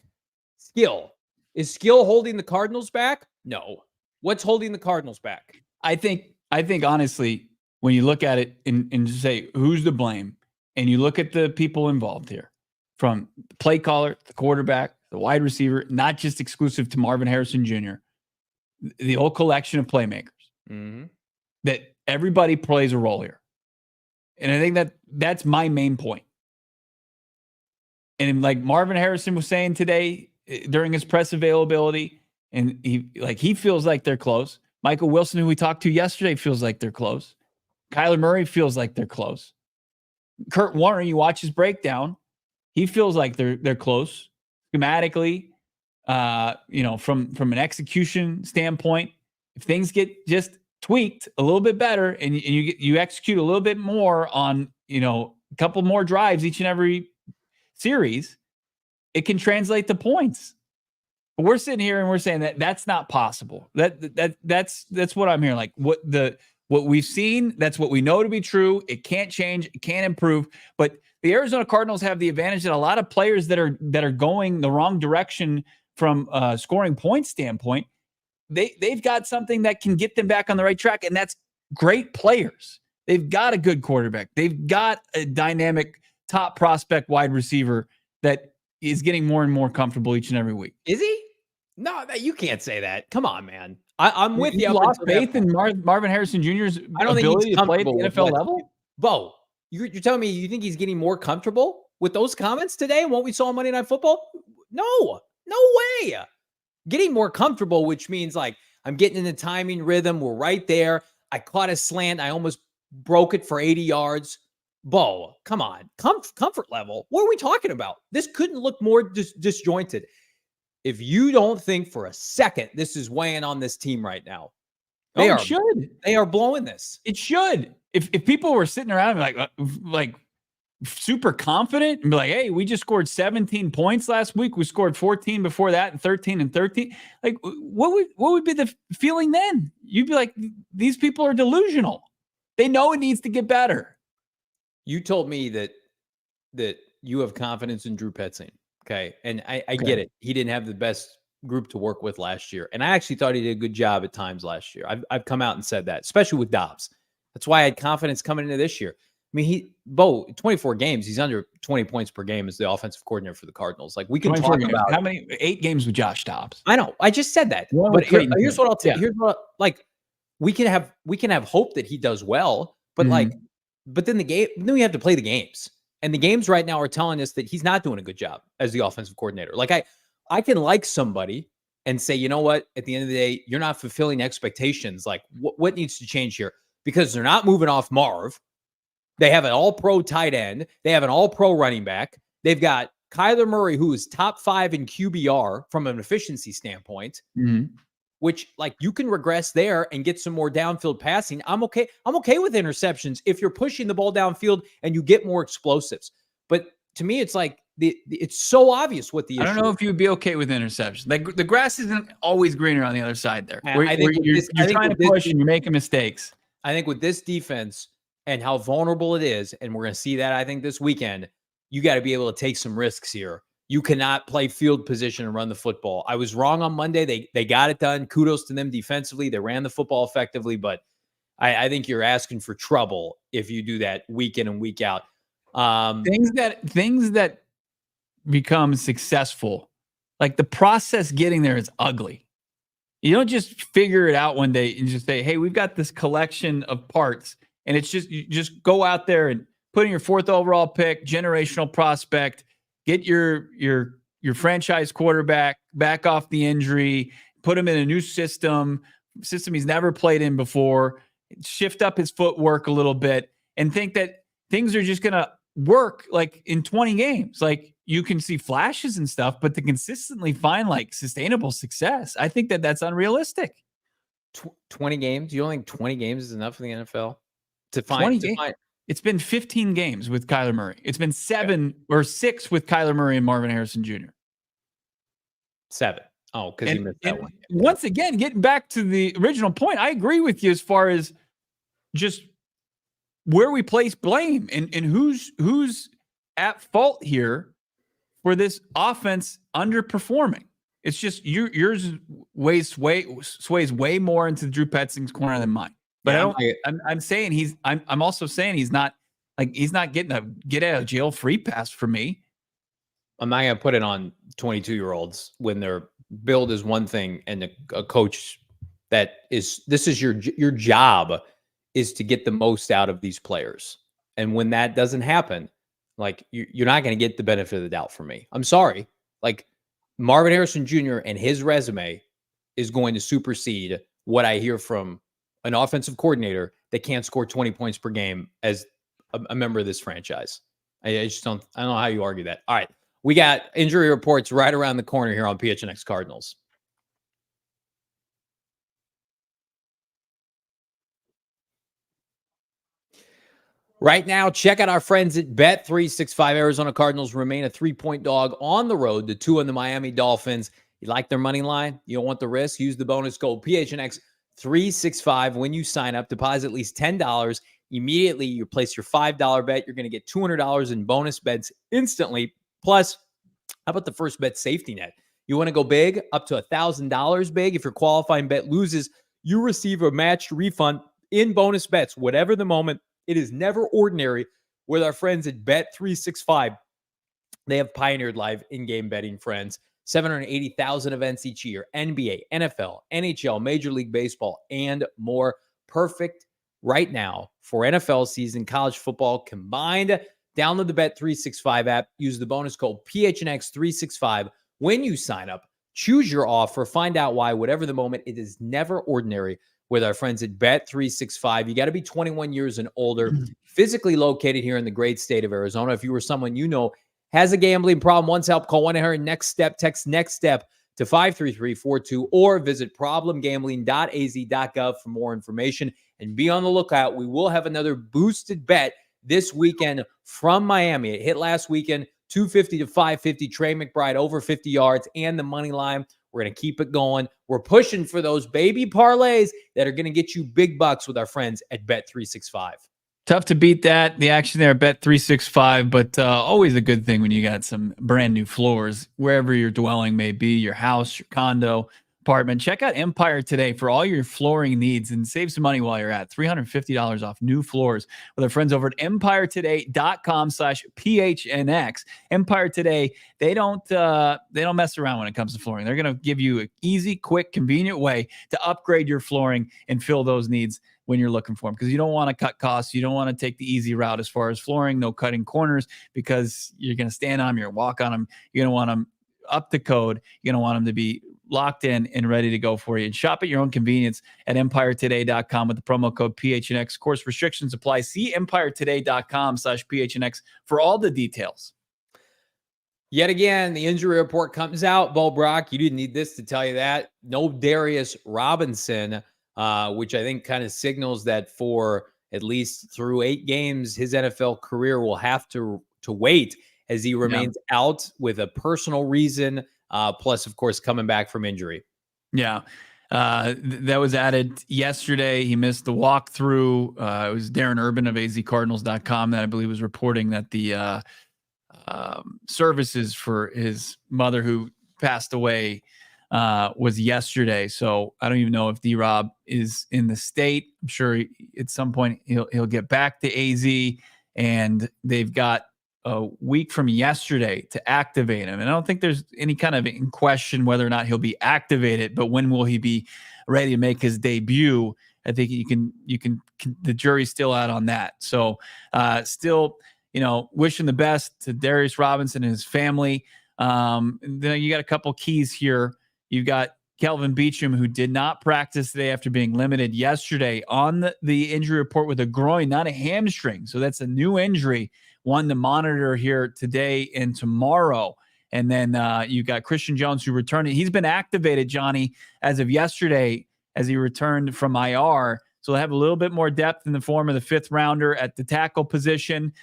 Is skill holding the Cardinals back? No. What's holding the Cardinals back? I think honestly, when you look at it and say who's to blame, and you look at the people involved here, from the play caller, the quarterback, the wide receiver, not just exclusive to Marvin Harrison Jr., the whole collection of playmakers, that everybody plays a role here. And I think that's my main point. And like Marvin Harrison was saying today during his press availability, and he feels like they're close. Michael Wilson, who we talked to yesterday, feels like they're close. Kyler Murray feels like they're close. Kurt Warner, you watch his breakdown, he feels like they're close schematically. From an execution standpoint, if things get just tweaked a little bit better, and you execute a little bit more on a couple more drives each and every series, it can translate to points. But we're sitting here and we're saying that's not possible. That's what I'm hearing. Like what we've seen, that's what we know to be true. It can't change, it can't improve. But the Arizona Cardinals have the advantage that a lot of players that are going the wrong direction from a scoring point standpoint, they've got something that can get them back on the right track, and that's great players. They've got a good quarterback. They've got a dynamic top prospect wide receiver that is getting more and more comfortable each and every week. Is he? No, you can't say that. Come on, man. I'm with you. You lost faith in Marvin Harrison Jr.'s ability to play at the NFL level? Bo, you're telling me you think he's getting more comfortable with those comments today and what we saw on Monday Night Football? No way. Getting more comfortable, which means like I'm getting in the timing rhythm. We're right there. I caught a slant. I almost broke it for 80 yards. Bo, come on. Comfort level. What are we talking about? This couldn't look more disjointed. If you don't think for a second this is weighing on this team right now, they are blowing this. It should. If people were sitting around like super confident and be like, hey, we just scored 17 points last week. We scored 14 before that and 13 and 13. Like, what would be the feeling then? You'd be like, these people are delusional. They know it needs to get better. You told me that you have confidence in Drew Petzing. Okay. And I get it. He didn't have the best group to work with last year. And I actually thought he did a good job at times last year. I've come out and said that, especially with Dobbs. That's why I had confidence coming into this year. I mean, 24 games, he's under 20 points per game as the offensive coordinator for the Cardinals. Like, we can talk about how many 8 games with Josh Dobbs. I know. I just said that. But here's what I'll tell you. Here's what we can have hope that he does well, but but then then we have to play the games. And the games right now are telling us that he's not doing a good job as the offensive coordinator. Like, I can like somebody and say, you know what, at the end of the day, you're not fulfilling expectations. Like, what needs to change here? Because they're not moving off Marv. They have an all-pro tight end. They have an all-pro running back. They've got Kyler Murray, who is top 5 in QBR from an efficiency standpoint, which, like, you can regress there and get some more downfield passing. I'm okay with interceptions if you're pushing the ball downfield and you get more explosives. But to me, it's like it's so obvious what the issue is. I don't know if you'd be okay with interceptions. Like, the grass isn't always greener on the other side there. You're trying to push and you're making mistakes. I think with this defense and how vulnerable it is, and we're going to see that, I think, this weekend, you got to be able to take some risks here. You cannot play field position and run the football. I was wrong on Monday. They got it done. Kudos to them defensively. They ran the football effectively, but I think you're asking for trouble if you do that week in and week out. Things that become successful, like the process getting there is ugly. You don't just figure it out one day and just say, hey, we've got this collection of parts. And it's just, you just go out there and put in your 4th overall pick, generational prospect, get your franchise quarterback back off the injury, put him in a new system he's never played in before, shift up his footwork a little bit, and think that things are just going to work like in 20 games. Like, you can see flashes and stuff, but to consistently find like sustainable success, I think that that's unrealistic. 20 games? You don't think 20 games is enough for the NFL to find? 20 games. It's been 15 games with Kyler Murray. It's been 7 or 6 with Kyler Murray and Marvin Harrison Jr. 7. Oh, because you missed that one. Once again, getting back to the original point, I agree with you as far as just where we place blame and who's at fault here for this offense underperforming. It's just yours sways way more into Drew Petzing's corner than mine. But yeah, I'm also saying he's not getting a get out of jail free pass for me. I'm not going to put it on 22-year-olds when their build is one thing and a coach this is your job is to get the most out of these players. And when that doesn't happen, like, you're not going to get the benefit of the doubt from me. I'm sorry. Like, Marvin Harrison Jr. and his resume is going to supersede what I hear from an offensive coordinator that can't score 20 points per game as a member of this franchise. I don't know how you argue that. All right. We got injury reports right around the corner here on PHNX Cardinals. Right now, check out our friends at Bet365. Arizona Cardinals remain a 3-point dog on the road to 2 on the Miami Dolphins. You like their money line? You don't want the risk? Use the bonus code PHNX365 when you sign up. Deposit at least $10. Immediately, you place your $5 bet. You're going to get $200 in bonus bets instantly. Plus, how about the first bet safety net? You want to go big, up to $1,000 big. If your qualifying bet loses, you receive a matched refund in bonus bets, whatever the moment. It is never ordinary with our friends at Bet365. They have pioneered live in-game betting, friends. 780,000 events each year. NBA, NFL, NHL, Major League Baseball, and more. Perfect right now for NFL season, college football combined. Download the Bet365 app. Use the bonus code PHNX365 when you sign up. Choose your offer. Find out why, whatever the moment. It is never ordinary with our friends at Bet365. You got to be 21 years and older, physically located here in the great state of Arizona. If you were someone you know has a gambling problem, wants help, call 1-800-NEXT-STEP. Text NEXT STEP to 53342 or visit problemgambling.az.gov for more information. And be on the lookout. We will have another boosted bet this weekend from Miami. It hit last weekend, 250 to 550. Trey McBride over 50 yards and the money line. We're going to keep it going. We're pushing for those baby parlays that are going to get you big bucks with our friends at Bet365. Tough to beat that. The action there at Bet365, but always a good thing when you got some brand new floors, wherever your dwelling may be, your house, your condo, apartment. Check out Empire today for all your flooring needs and save some money while you're at $350 off new floors with our friends over at empiretoday.com/PHNX. Empire Today, they don't mess around when it comes to flooring. They're going to give you an easy, quick, convenient way to upgrade your flooring and fill those needs when you're looking for them, because you don't want to cut costs. You don't want to take the easy route as far as flooring, no cutting corners, because you're going to stand on them, you're going to walk on them, you're going to want them up to code, you're going to want them to be locked in and ready to go for you. And shop at your own convenience at empiretoday.com with the promo code PHNX. Of course, restrictions apply. See empiretoday.com/PHNX for all the details. Yet again, the injury report comes out. Bo Brack, you didn't need this to tell you that. No Darius Robinson, which I think kind of signals that for at least through 8 games, his NFL career will have to wait as he remains out with a personal reason. Plus, of course, coming back from injury. Yeah. That was added yesterday. He missed the walkthrough. It was Darren Urban of azcardinals.com that I believe was reporting that the services for his mother who passed away was yesterday. So I don't even know if D-Rob is in the state. I'm sure at some point he'll get back to AZ, and they've got a week from yesterday to activate him. And I don't think there's any kind of in question whether or not he'll be activated, but when will he be ready to make his debut? I think the jury's still out on that. So still, wishing the best to Darius Robinson and his family. Then you got a couple keys here. You've got Kelvin Beachum, who did not practice today after being limited yesterday on the injury report with a groin, not a hamstring. So that's a new injury, one to monitor here today and tomorrow. And then you got Christian Jones, who returned. He's been activated, Johnny, as of yesterday, as he returned from IR. So they'll have a little bit more depth in the form of the fifth rounder at the tackle position.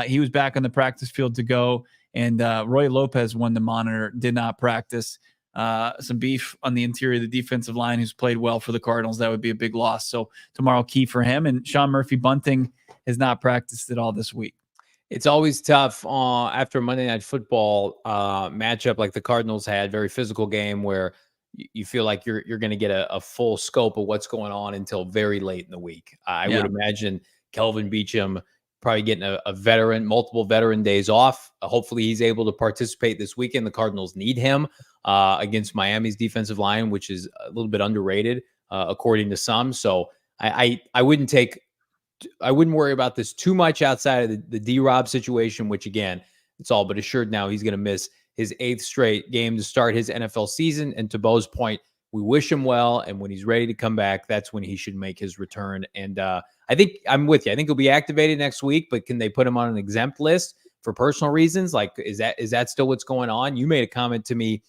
He was back on the practice field to go. And Roy Lopez, one to monitor, did not practice. Some beef on the interior of the defensive line, who's played well for the Cardinals. That would be a big loss. So tomorrow, key for him. And Sean Murphy-Bunting has not practiced at all this week. It's always tough after Monday Night Football matchup like the Cardinals had, very physical game where you feel like you're going to get a full scope of what's going on until very late in the week. I would imagine Kelvin Beachum probably getting a multiple veteran days off. Hopefully he's able to participate this weekend. The Cardinals need him against Miami's defensive line, which is a little bit underrated according to some. So I wouldn't worry about this too much outside of the D-Rob situation, which again, it's all but assured now he's going to miss his 8th straight game to start his NFL season. And to Bo's point, we wish him well. And when he's ready to come back, that's when he should make his return. And I think I'm with you. I think he'll be activated next week, but can they put him on an exempt list for personal reasons? Like, is that still what's going on? You made a comment to me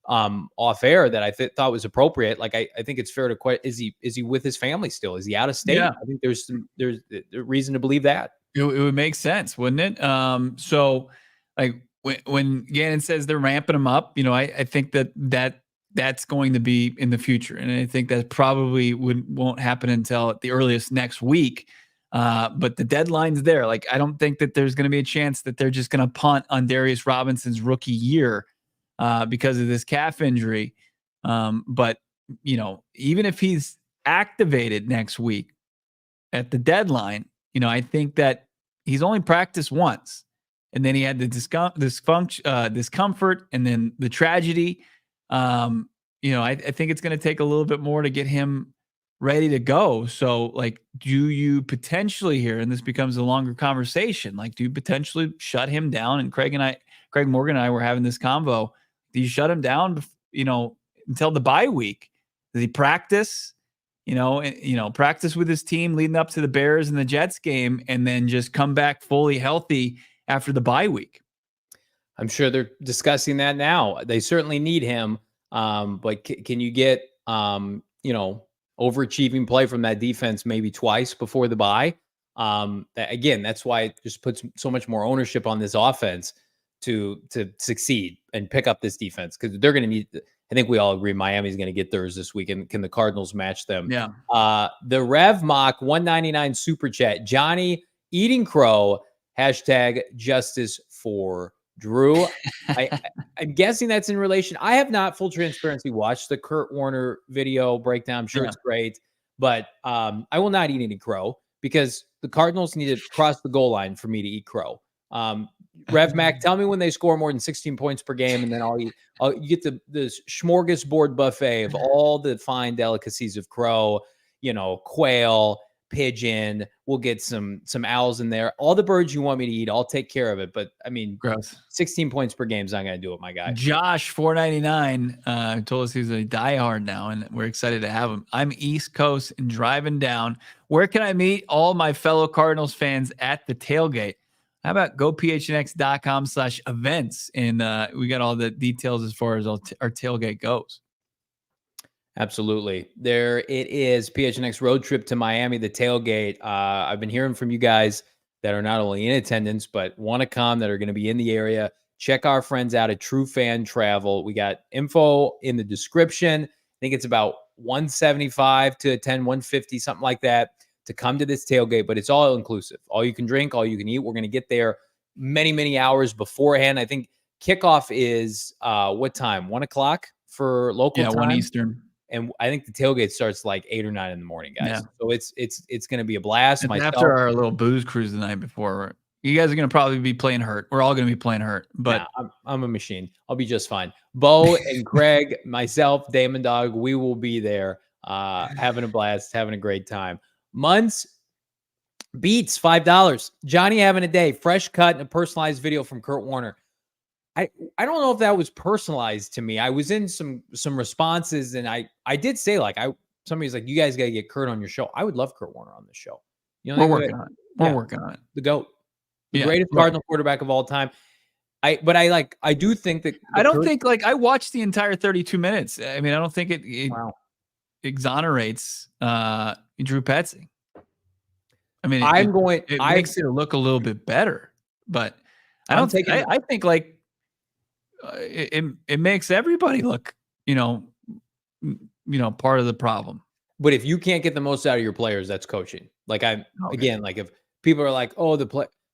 off air that I thought was appropriate. Like, I think it's fair to question, is he with his family still? Is he out of state? Yeah. I think there's reason to believe that. It would make sense, wouldn't it? So like when Gannon says they're ramping him up, I think that's going to be in the future. And I think that probably won't happen until at the earliest next week. But the deadline's there. Like, I don't think that there's going to be a chance that they're just going to punt on Darius Robinson's rookie year because of this calf injury. But, even if he's activated next week at the deadline, I think that he's only practiced once. And then he had the discomfort and then the tragedy. I think it's going to take a little bit more to get him ready to go. So, like, do you potentially here, and this becomes a longer conversation, like, do you potentially shut him down? And Craig Morgan and I were having this convo. Do you shut him down, until the bye week? Does he practice, practice with his team leading up to the Bears and the Jets game, and then just come back fully healthy after the bye week? I'm sure they're discussing that now. They certainly need him. But can you get, overachieving play from that defense maybe twice before the bye? Again, that's why it just puts so much more ownership on this offense to succeed and pick up this defense, because they're going to need. I think we all agree Miami's going to get theirs this week, and can the Cardinals match them? Yeah. The Rev Mock 199 super chat. Johnny eating crow. #justice for Drew. I'm guessing that's in relation. I have not, full transparency, watched the Kurt Warner video breakdown. I'm sure it's great, but I will not eat any crow because the Cardinals need to cross the goal line for me to eat crow. Rev Mac, tell me when they score more than 16 points per game, and then you get the smorgasbord buffet of all the fine delicacies of crow, quail, pigeon. We'll get some owls in there. All the birds you want me to eat, I'll take care of it. But I mean, gross. 16 points per game is not going to do it, my guy. Josh 499 told us he's a diehard now, and we're excited to have him. I'm East Coast and driving down. Where can I meet all my fellow Cardinals fans at the tailgate? How about gophnx.com/events? And we got all the details as far as our tailgate goes. Absolutely. There it is. PHNX road trip to Miami, the tailgate. I've been hearing from you guys that are not only in attendance, but want to come, that are going to be in the area. Check our friends out at True Fan Travel. We got info in the description. I think it's about $175 to attend, $150, something like that, to come to this tailgate, but it's all inclusive. All you can drink, all you can eat. We're going to get there many, many hours beforehand. I think kickoff is what time? 1 o'clock for local time. 1 Eastern. And I think the tailgate starts like 8 or 9 in the morning, guys. Yeah. So it's going to be a blast. It's after our little booze cruise the night before. You guys are going to probably be playing hurt. We're all going to be playing hurt, but I'm a machine. I'll be just fine. Bo and Craig, myself, Damon, Dawg, we will be there, having a blast, having a great time. Munz Beats, $5. Johnny having a day. Fresh cut and a personalized video from Kurt Warner. I don't know if that was personalized to me. I was in some responses, and I did say, like, somebody's like, you guys got to get Kurt on your show. I would love Kurt Warner on the show. You know, we're working on it. We're working on it. The GOAT. The greatest Cardinal quarterback of all time. I do think that I don't think I watched the entire 32 minutes. I mean, I don't think it exonerates Drew Petzing. I mean, it makes it look a little bit better, but I don't think I think like it makes everybody look, part of the problem. But if you can't get the most out of your players, that's coaching. Like again, like if people are like, oh,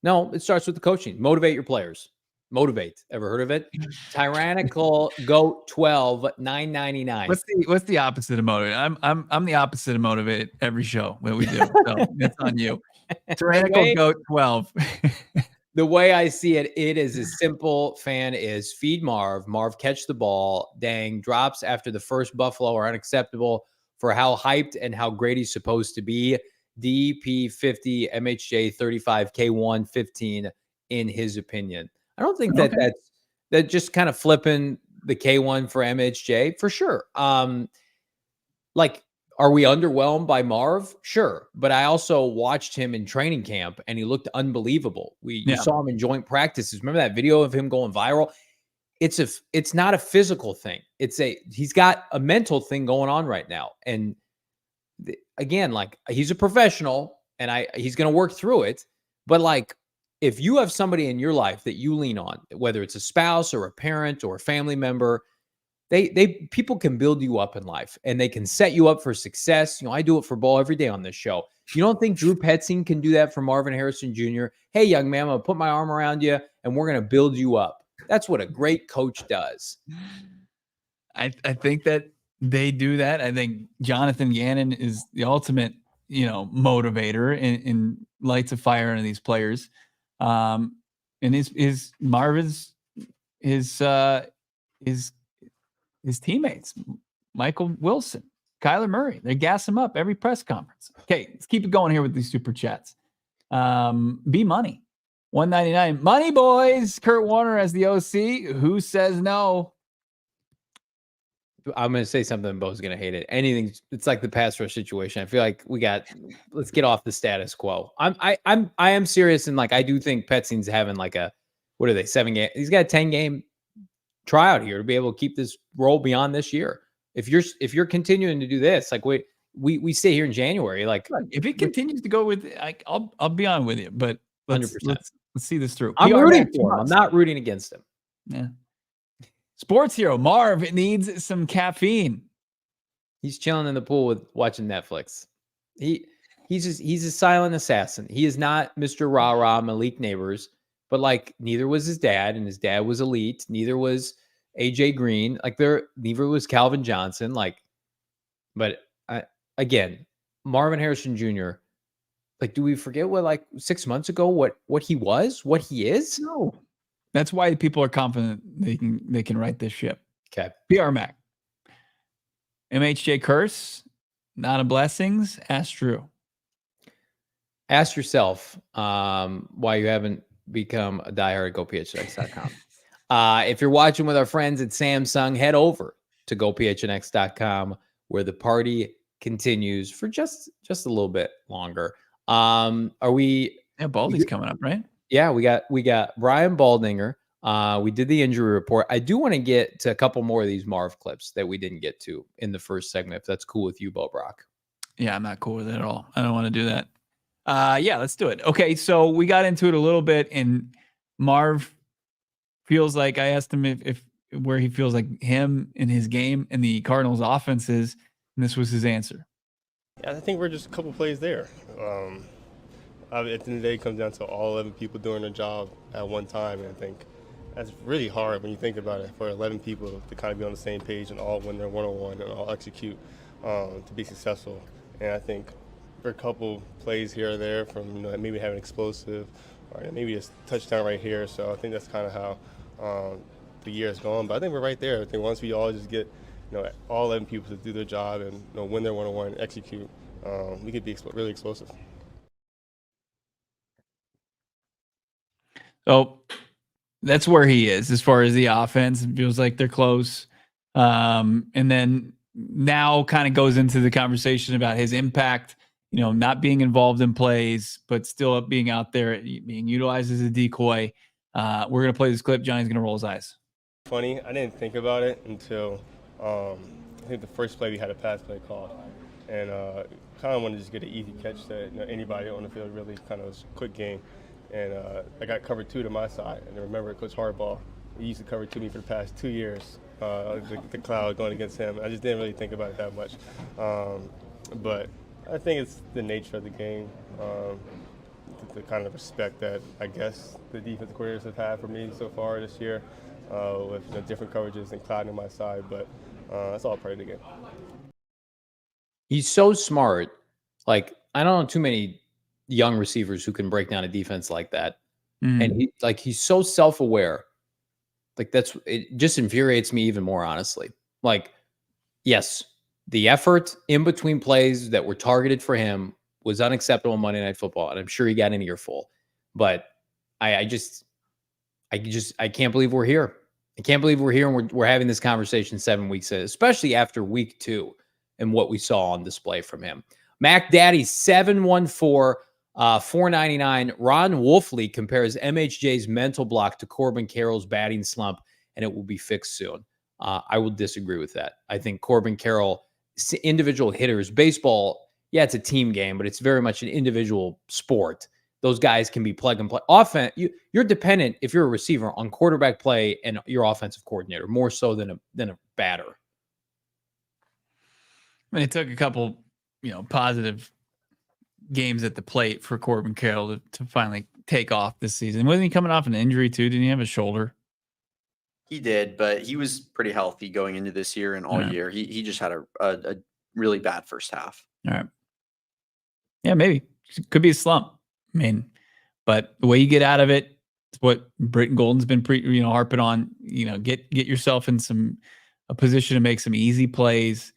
no, it starts with the coaching. Motivate your players. Motivate. Ever heard of it? Tyrannical Goat 12, $9.99. What's the opposite of motivate? I'm the opposite of motivate every show that we do. So it's on you. Tyrannical Goat 12. The way I see it, it is as simple, fan, is feed Marv. Marv catch the ball. Dang, drops after the first Buffalo are unacceptable for how hyped and how great he's supposed to be. DP 50, MHJ 35, K1 15 in his opinion. I don't think that's just kind of flipping the K1 for MHJ for sure. Like, are we underwhelmed by Marv? Sure. But I also watched him in training camp and he looked unbelievable. You saw him in joint practices. Remember that video of him going viral? It's not a physical thing. He's got a mental thing going on right now. And again, like, he's a professional and he's going to work through it. But like, if you have somebody in your life that you lean on, whether it's a spouse or a parent or a family member, people can build you up in life and they can set you up for success. I do it for Bo every day on this show. You don't think Drew Petzing can do that for Marvin Harrison Jr.? Hey, young man, I'm going to put my arm around you and we're going to build you up. That's what a great coach does. I think that they do that. I think Jonathan Gannon is the ultimate, motivator and lights a fire into these players. And his Marvin's his teammates, Michael Wilson, Kyler Murray, they gas him up every press conference. Okay, let's keep it going here with these super chats. B Money, $1.99. Money boys, Kurt Warner as the OC. Who says no? I'm going to say something. Bo's going to hate it. It's like the pass rush situation. I feel like let's get off the status quo. I am serious. And like, I do think Petzing's having like what are they, 7 game? He's got a 10 game tryout here to be able to keep this role beyond this year. If you're continuing to do this, like we stay here in January, like if he continues to go with, I'll be on with you, but 100%. Let's see this through. I'm rooting for him. I'm not rooting against him. Yeah. Sports hero Marv needs some caffeine. He's chilling in the pool with watching Netflix. He's a silent assassin. He is not Mr. Rah Rah Malik Neighbors, but like neither was his dad, and his dad was elite. Neither was AJ Green. Like neither was Calvin Johnson. Like, but again, Marvin Harrison Jr. Like, do we forget what 6 months ago what he was, what he is? No. That's why people are confident they can right this ship. Okay. PR Mac. MHJ curse, not a blessings. Ask Drew. Ask yourself why you haven't become a diehard at GoPHNX.com. If you're watching with our friends at Samsung, head over to GoPHNX.com where the party continues for just a little bit longer. Are we? Yeah, Baldy's coming up, right? Yeah, we got Brian Baldinger. We did the injury report. I do want to get to a couple more of these Marv clips that we didn't get to in the first segment, if that's cool with you, Bo Brack. Yeah, I'm not cool with it at all. I don't want to do that. Yeah, let's do it. Okay, so we got into it a little bit, and Marv feels like, I asked him if where he feels like him in his game and the Cardinals offense is, and this was his answer. Yeah, I think we're just a couple plays there. At the end of the day, it comes down to all 11 people doing their job at one time. And I think that's really hard when you think about it, for 11 people to kind of be on the same page and all win their one-on-one and all execute to be successful. And I think for a couple plays here or there from maybe having explosive or maybe a touchdown right here. So I think that's kind of how the year is going. But I think we're right there. I think once we all just get all 11 people to do their job and win their one-on-one and execute, we could be really explosive. So that's where he is as far as the offense. It feels like they're close. And then now kind of goes into the conversation about his impact, not being involved in plays, but still being out there, being utilized as a decoy. We're going to play this clip. Johnny's going to roll his eyes. Funny, I didn't think about it until I think the first play we had a pass play called. And kind of wanted to just get an easy catch that anybody on the field really kind of was a quick game. And I got cover 2 to my side. And I remember Coach Hardball, he used to cover 2 me for the past 2 years, the cloud going against him. I just didn't really think about it that much. But I think it's the nature of the game, the kind of respect that I guess the defensive coordinators have had for me so far this year with different coverages and clouding on my side. But that's all part of the game. He's so smart. Like, I don't know too many young receivers who can break down a defense like that. And he's so self-aware. Like, it just infuriates me even more, honestly. Like, yes, the effort in between plays that were targeted for him was unacceptable on Monday Night Football, and I'm sure he got an earful. But I can't believe we're here. I can't believe we're here and we're having this conversation 7 weeks in, especially after week 2 and what we saw on display from him. Mac Daddy 714 $4.99. Ron Wolfley compares MHJ's mental block to Corbin Carroll's batting slump, and it will be fixed soon. I will disagree with that. I think Corbin Carroll, individual hitters, baseball, yeah, it's a team game, but it's very much an individual sport. Those guys can be plug and play. Offense, you're dependent, if you're a receiver, on quarterback play and your offensive coordinator, more so than a batter. I mean, it took a couple, positive games at the plate for Corbin Carroll to finally take off this season. Wasn't he coming off an injury too? Didn't he have a shoulder? He did, but he was pretty healthy going into this year and all year. He just had a really bad first half. All right. Yeah, maybe. Could be a slump. I mean, but the way you get out of it, it's what Britton Golden's been harping on. Get yourself in a position to make some easy plays,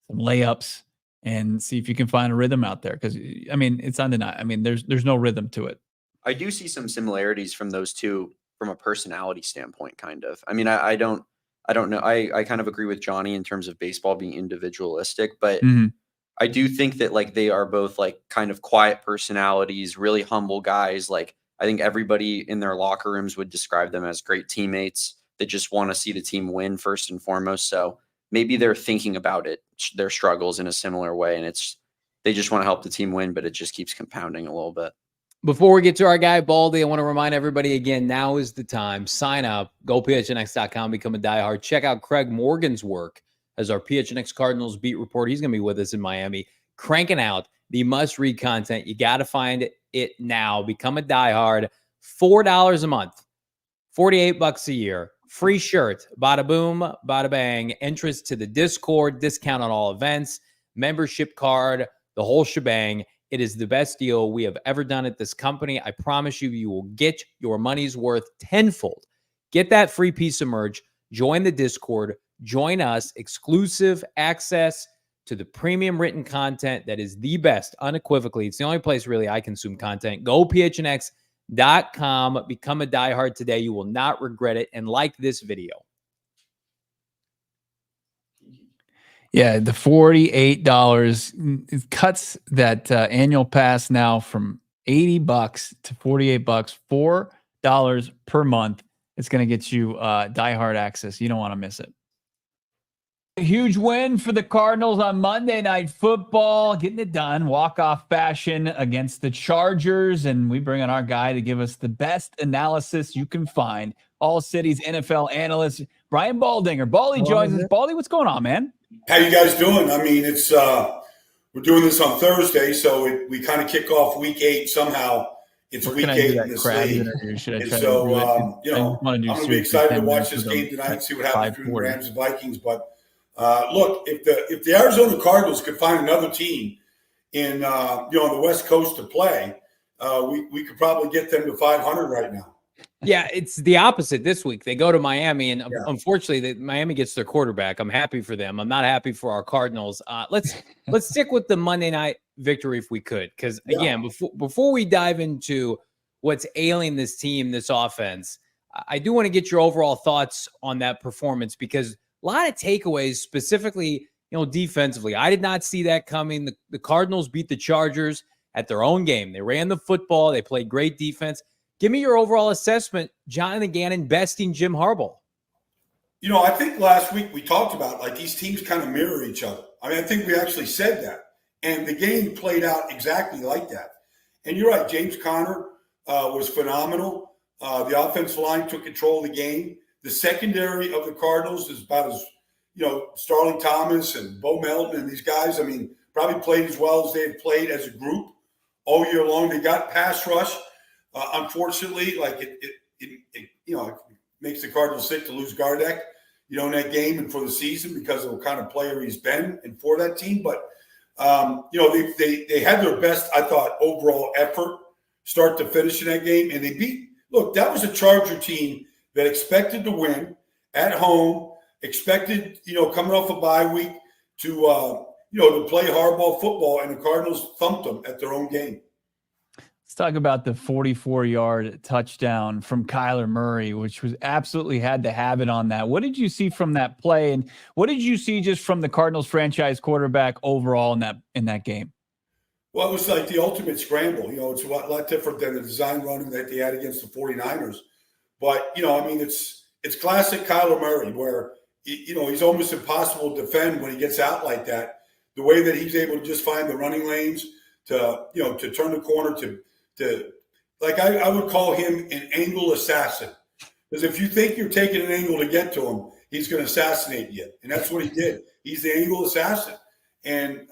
some layups, and see if you can find a rhythm out there. Because I mean, it's undeniable. I mean, there's no rhythm to it. I do see some similarities from those two from a personality standpoint, kind of. I mean, I don't know. I kind of agree with Johnny in terms of baseball being individualistic, but I do think that like they are both like kind of quiet personalities, really humble guys. Like I think everybody in their locker rooms would describe them as great teammates that just want to see the team win first and foremost. So maybe they're thinking about their struggles in a similar way, and they just want to help the team win, but it just keeps compounding a little bit. Before we get to our guy, Baldy, I want to remind everybody again, now is the time. Sign up, go PHNX.com, become a diehard. Check out Craig Morgan's work as our PHNX Cardinals beat reporter. He's going to be with us in Miami, cranking out the must-read content. You got to find it now. Become a diehard. $4 a month, $48 a year. Free shirt, bada boom, bada bang. Entrance to the Discord, discount on all events, membership card, the whole shebang. It is the best deal we have ever done at this company. I promise you, you will get your money's worth tenfold. Get that free piece of merch. Join the Discord. Join us. Exclusive access to the premium written content that is the best, unequivocally. It's the only place really I consume content. Go PHNX.com. Become a diehard today. You will not regret it. And like this video. Yeah, the $48 cuts that annual pass now from $80 to $48, $4 per month. It's going to get you diehard access. You don't want to miss it. A huge win for the Cardinals on Monday Night Football, getting it done, walk-off fashion against the Chargers, and we bring on our guy to give us the best analysis you can find. ALLCITY's NFL analyst, Brian Baldinger. Baldy joins us. Baldy, what's going on, man? How you guys doing? I mean, it's we're doing this on Thursday, so we kind of kick off week 8 somehow It's Where week can I do 8 in that this Krabs league. interview? Should I And try to so, do it? I'm going to be excited to watch this game tonight and see what happens between the Rams and Vikings. But look, if the Arizona Cardinals could find another team in on the West Coast to play, we could probably get them to 500 right now. Yeah, it's the opposite this week. They go to Miami, and unfortunately, Miami gets their quarterback. I'm happy for them. I'm not happy for our Cardinals. Let's stick with the Monday night victory if we could, because again, before we dive into what's ailing this team, this offense, I do want to get your overall thoughts on that performance, because a lot of takeaways, specifically, defensively. I did not see that coming. The Cardinals beat the Chargers at their own game. They ran the football. They played great defense. Give me your overall assessment, Jonathan Gannon besting Jim Harbaugh. I think last week we talked about like these teams kind of mirror each other. I mean, I think we actually said that. And the game played out exactly like that. And you're right, James Conner was phenomenal. The offensive line took control of the game. The secondary of the Cardinals is about as, Starling Thomas and Bo Melton and these guys, probably played as well as they had played as a group all year long. They got pass rush. Unfortunately, like it makes the Cardinals sick to lose Gardeck, in that game and for the season because of the kind of player he's been and for that team. But they had their best, I thought, overall effort start to finish in that game, and they beat. Look, that was a Charger team that expected to win at home, expected coming off a bye week to play hardball football, and the Cardinals thumped them at their own game. Let's talk about the 44-yard touchdown from Kyler Murray, which was absolutely had to have it on that. What did you see from that play, and what did you see just from the Cardinals franchise quarterback overall in that game? Well, it was like the ultimate scramble. It's a lot different than the design running that they had against the 49ers. But, it's classic Kyler Murray where, he's almost impossible to defend when he gets out like that. The way that he's able to just find the running lanes to turn the corner I would call him an angle assassin. Because if you think you're taking an angle to get to him, he's going to assassinate you. And that's what he did. He's the angle assassin. And,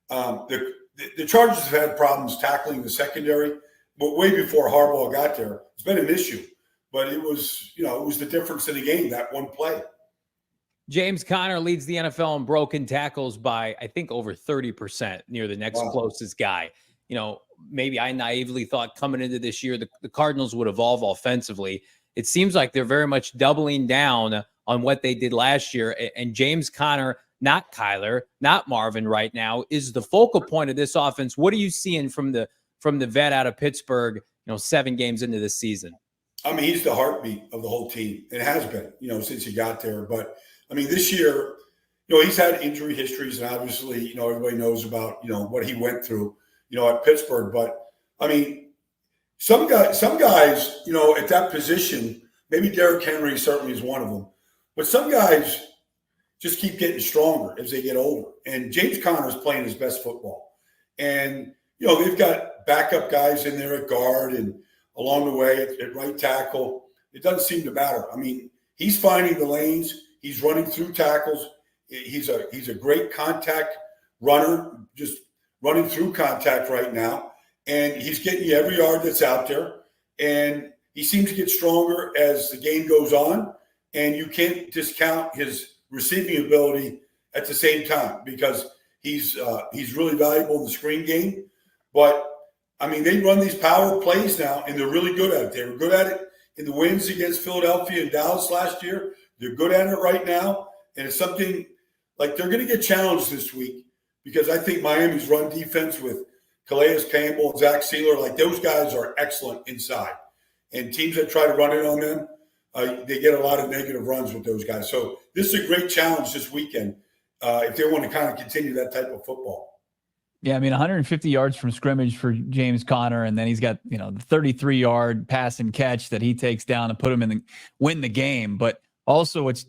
the Chargers have had problems tackling the secondary, but way before Harbaugh got there, it's been an issue. But it was the difference in the game, that one play. James Conner leads the NFL in broken tackles by, I think, over 30%, near the next closest guy. Maybe I naively thought coming into this year, the Cardinals would evolve offensively. It seems like they're very much doubling down on what they did last year. And James Conner, not Kyler, not Marvin right now, is the focal point of this offense. What are you seeing from the vet out of Pittsburgh, 7 games into this season? He's the heartbeat of the whole team. It has been, since he got there. But, this year, he's had injury histories, and obviously, everybody knows about, what he went through, at Pittsburgh. But, some guys, at that position, maybe Derrick Henry certainly is one of them, but some guys just keep getting stronger as they get older. And James Conner is playing his best football. And, they've got backup guys in there at guard and along the way at right tackle. It doesn't seem to matter. He's finding the lanes. He's running through tackles. He's a great contact runner, just running through contact right now. And he's getting you every yard that's out there. And he seems to get stronger as the game goes on. And you can't discount his receiving ability at the same time because he's really valuable in the screen game. But, they run these power plays now, and they're really good at it. They were good at it in the wins against Philadelphia and Dallas last year. They're good at it right now. And it's something like they're going to get challenged this week because I think Miami's run defense with Calais Campbell and Zach Sealer, like those guys are excellent inside. And teams that try to run it on them, they get a lot of negative runs with those guys. So this is a great challenge this weekend if they want to kind of continue that type of football. Yeah, 150 yards from scrimmage for James Conner, and then he's got the 33-yard pass and catch that he takes down and put him win the game. But also, it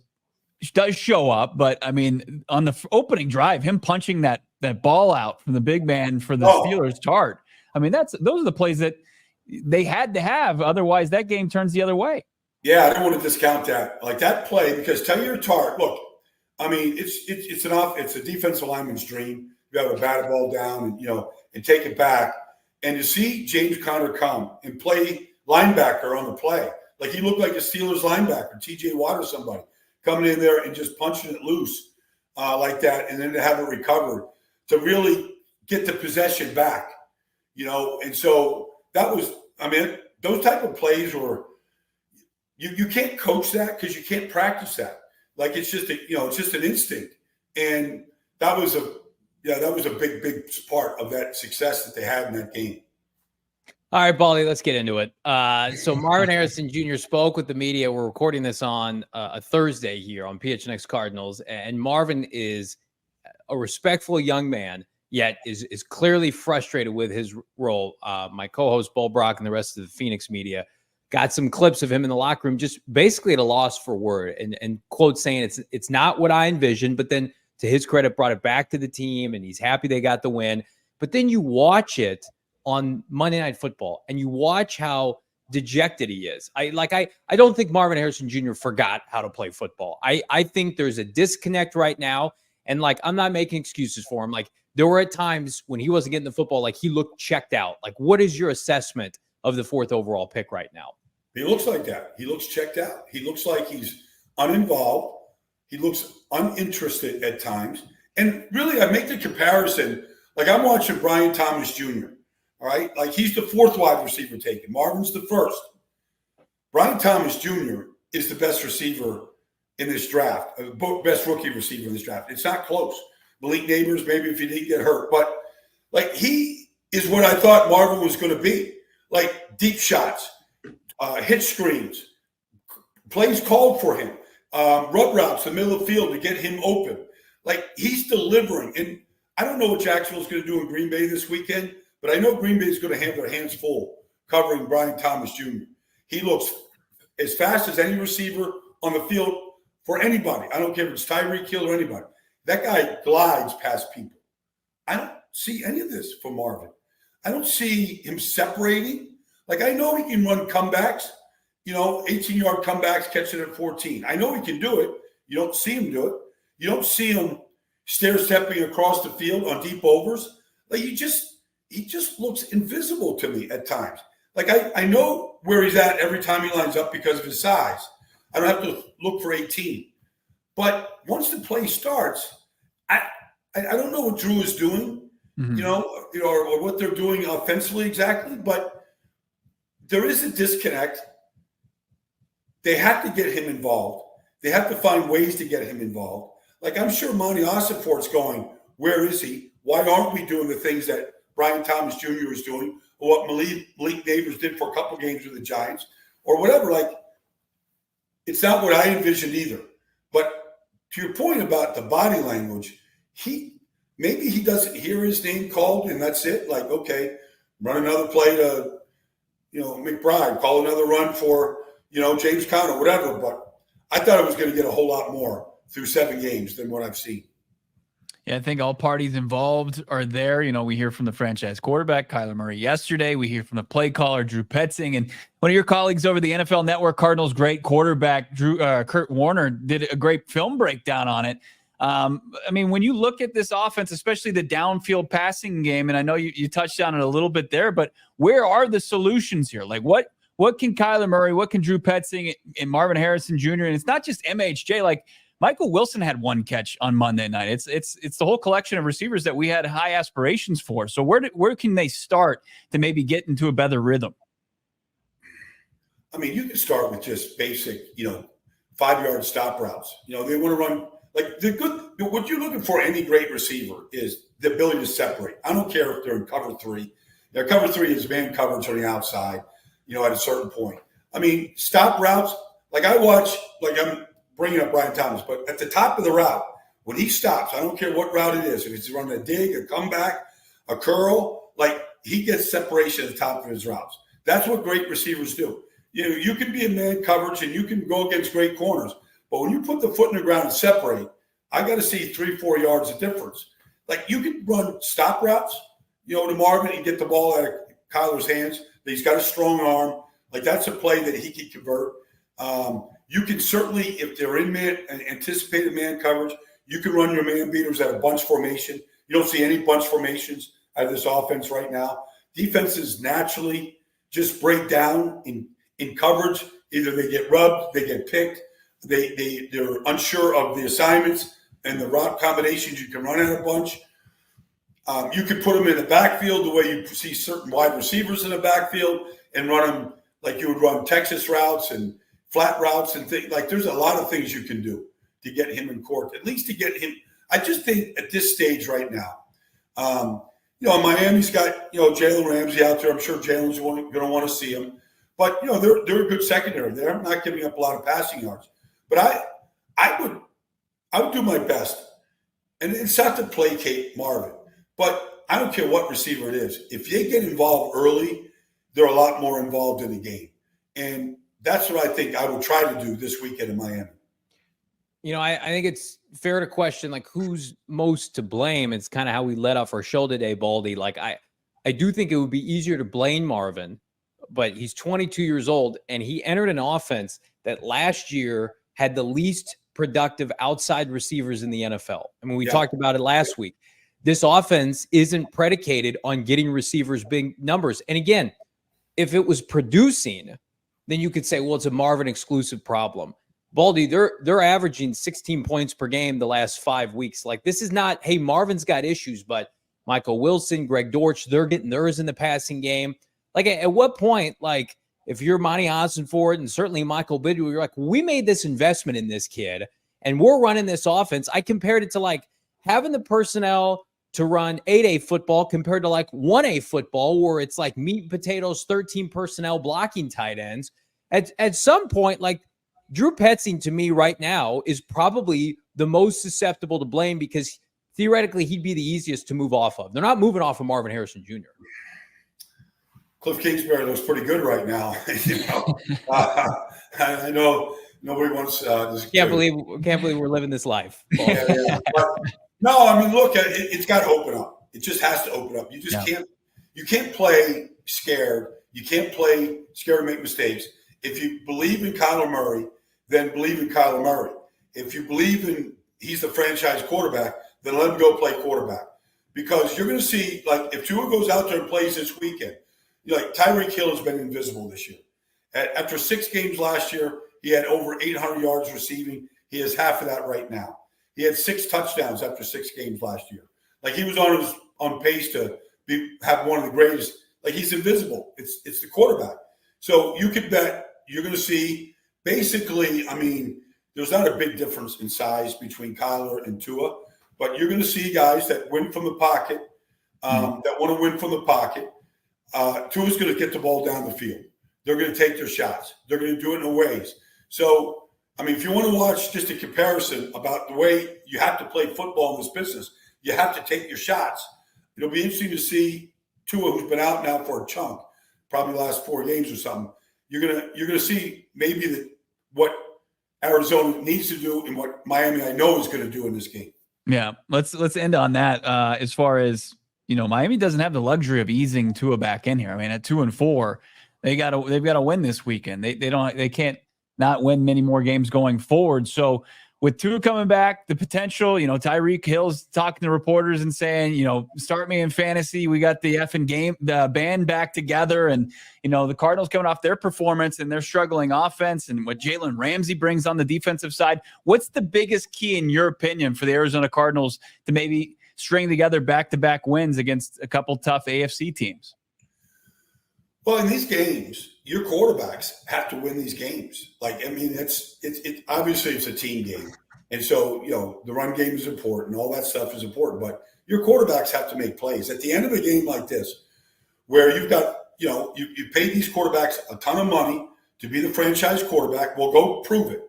does show up. But on the opening drive, him punching that ball out from the big man for the Steelers chart. Those are the plays that they had to have. Otherwise, that game turns the other way. Yeah, I don't want to discount that. Like that play, because Tyreek Tart, look, it's a defensive lineman's dream. You got to bat a ball down and take it back. And to see James Conner come and play linebacker on the play, like he looked like a Steelers linebacker, TJ Watt or somebody, coming in there and just punching it loose like that, and then to have it recovered, to really get the possession back, And so that was, those type of plays were, you can't coach that because you can't practice that. Like it's just it's just an instinct. And that was a big part of that success that they had in that game. All right, Baldy, let's get into it. So Marvin Harrison Jr. spoke with the media. We're recording this on a Thursday here on PHNX Cardinals, and Marvin is a respectful young man, yet is clearly frustrated with his role. My co-host, Brack, and the rest of the Phoenix media got some clips of him in the locker room, just basically at a loss for word, and quote saying it's not what I envisioned, but then to his credit, brought it back to the team, and he's happy they got the win. But then you watch it on Monday Night Football, and you watch how dejected he is. I don't think Marvin Harrison Jr. forgot how to play football. I think there's a disconnect right now, and I'm not making excuses for him. There were at times when he wasn't getting the football, he looked checked out. What is your assessment of the 4th overall pick right now? He looks like that. He looks checked out. He looks like he's uninvolved. He looks uninterested at times. And really, I make the comparison. I'm watching Brian Thomas Jr., all right? He's the 4th wide receiver taken. Marvin's the 1st. Brian Thomas Jr. is the best receiver in this draft, best rookie receiver in this draft. It's not close. Malik Neighbors, maybe if he didn't get hurt. But, he is what I thought Marvin was going to be. Deep shots, hit screens, plays called for him, rub routes in the middle of the field to get him open. He's delivering. And I don't know what Jacksonville's going to do in Green Bay this weekend, but I know Green Bay is going to have their hands full covering Brian Thomas Jr. He looks as fast as any receiver on the field for anybody. I don't care if it's Tyreek Hill or anybody. That guy glides past people. I don't see any of this from Marvin. I don't see him separating. I know he can run comebacks, 18-yard comebacks, catch it at 14. I know he can do it. You don't see him do it. You don't see him stair-stepping across the field on deep overs. He just looks invisible to me at times. I know where he's at every time he lines up because of his size. I don't have to look for 18. But once the play starts, I don't know what Drew is doing, or what they're doing offensively exactly, but there is a disconnect. They have to get him involved. They have to find ways to get him involved. I'm sure Monty Ossenfort's going, where is he? Why aren't we doing the things that Brian Thomas Jr. is doing, or what Malik Neighbors did for a couple games with the Giants, or whatever? It's not what I envisioned either. But to your point about the body language, maybe he doesn't hear his name called, and that's it. Okay, run another play to, McBride, call another run for, James Conner, whatever. But I thought it was going to get a whole lot more through 7 games than what I've seen. Yeah, I think all parties involved are there. We hear from the franchise quarterback, Kyler Murray, yesterday. We hear from the play caller, Drew Petzing. And one of your colleagues over the NFL Network, Cardinals great quarterback, Kurt Warner, did a great film breakdown on it. When you look at this offense, especially the downfield passing game, and I know you touched on it a little bit there, but where are the solutions here? What can Kyler Murray, what can Drew Petzing and Marvin Harrison Jr., and it's not just MHJ, Michael Wilson had 1 catch on Monday night. It's the whole collection of receivers that we had high aspirations for. So where can they start to maybe get into a better rhythm? You can start with just basic, 5-yard stop routes. They want to run what you're looking for any great receiver is the ability to separate. I don't care if they're in cover 3. Their cover 3 is man coverage on the outside, at a certain point. Stop routes, I watch, I'm bringing up Brian Thomas, but at the top of the route, when he stops, I don't care what route it is, if he's running a dig, a comeback, a curl, he gets separation at the top of his routes. That's what great receivers do. You can be in man coverage and you can go against great corners, but when you put the foot in the ground and separate, I got to see 3-4 yards of difference. You can run stop routes, to Marvin and get the ball out of Kyler's hands. He's got a strong arm. That's a play that he can convert. You can certainly, if they're in anticipated man coverage, you can run your man beaters at a bunch formation. You don't see any bunch formations out of this offense right now. defenses naturally just break down in coverage. Either they get rubbed, they get picked, they're unsure of the assignments and the route combinations. You can run in a bunch. You could put them in the backfield the way you see certain wide receivers in the backfield and run them like you would run Texas routes and flat routes and things. Like, there's a lot of things you can do to get him in court, at least to get him. I just think at this stage right now, Miami's got, Jalen Ramsey out there. I'm sure Jalen's going to want to see him. But, they're a good secondary. They're not giving up a lot of passing yards. But I would do my best. And it's not to placate Marvin, but I don't care what receiver it is. If they get involved early, they're a lot more involved in the game. And that's what I think I would try to do this weekend in Miami. I think it's fair to question, like, who's most to blame. It's kind of how we let off our show today, Baldy. Like, I do think it would be easier to blame Marvin, but he's 22 years old, and he entered an offense that last year had the least productive outside receivers in the NFL. I mean, we talked about it last week. This offense isn't predicated on getting receivers big numbers. And again, if it was producing, then you could say, well, it's a Marvin exclusive problem. Baldy, they're averaging 16 points per game the last 5 weeks. Like, this is not, hey, Marvin's got issues, but Michael Wilson, Greg Dortch, they're getting theirs in the passing game. Like, at what point, like, if you're Monty Ossenford and certainly Michael Bidwell, you're like, we made this investment in this kid and we're running this offense. I compared it to, like, having the personnel to run 8A football compared to, like, 1A football, where it's like meat and potatoes, 13 personnel blocking tight ends. At some point, like, Drew Petzing to me right now is probably the most susceptible to blame because theoretically he'd be the easiest to move off of. They're not moving off of Marvin Harrison Jr. Cliff Kingsbury looks pretty good right now. I know nobody wants this. Can't believe we're living this life. Yeah. But, no, I mean, look, it's got to open up. It just has to open up. You just can't. You can't play scared. You can't play scared to make mistakes. If you believe in Kyler Murray, then believe in Kyler Murray. If you believe in he's the franchise quarterback, then let him go play quarterback. Because you're going to see, like, if Tua goes out there and plays this weekend, like, Tyreek Hill has been invisible this year. After 6 games last year, he had over 800 yards receiving. He has half of that right now. He had 6 touchdowns after 6 games last year. Like, he was on pace to have one of the greatest. Like, he's invisible. It's the quarterback. So you could bet you're going to see basically, I mean, there's not a big difference in size between Kyler and Tua, but you're going to see guys that win from the pocket, that want to win from the pocket. Tua's going to get the ball down the field. They're going to take their shots. They're going to do it in ways. So, I mean, if you want to watch just a comparison about the way you have to play football in this business, you have to take your shots. It'll be interesting to see Tua, who's been out now for a chunk, probably the last 4 games or something. You're gonna see maybe what Arizona needs to do and what Miami I know is going to do in this game. Yeah, let's end on that. As far as Miami doesn't have the luxury of easing Tua back in here. I mean, at 2-4, they've got to win this weekend. They can't not win many more games going forward. So with Tua coming back, the potential, Tyreek Hill's talking to reporters and saying, start me in fantasy. We got the effing game, the band back together, and the Cardinals coming off their performance and their struggling offense, and what Jalen Ramsey brings on the defensive side. What's the biggest key, in your opinion, for the Arizona Cardinals to maybe string together back-to-back wins against a couple tough AFC teams? Well, in these games, your quarterbacks have to win these games. Like, I mean, it's obviously it's a team game. And so, the run game is important. All that stuff is important. But your quarterbacks have to make plays. At the end of a game like this, where you've got, you pay these quarterbacks a ton of money to be the franchise quarterback, well, go prove it.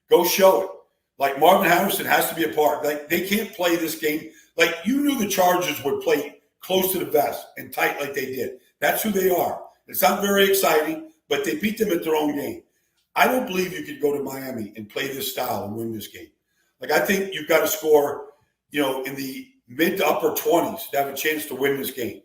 Go show it. Like, Marvin Harrison has to be a part. Like, they can't play this game. Like, you knew the Chargers would play close to the vest and tight like they did. That's who they are. It's not very exciting, but they beat them at their own game. I don't believe you could go to Miami and play this style and win this game. Like, I think you've got to score, in the mid to upper 20s to have a chance to win this game.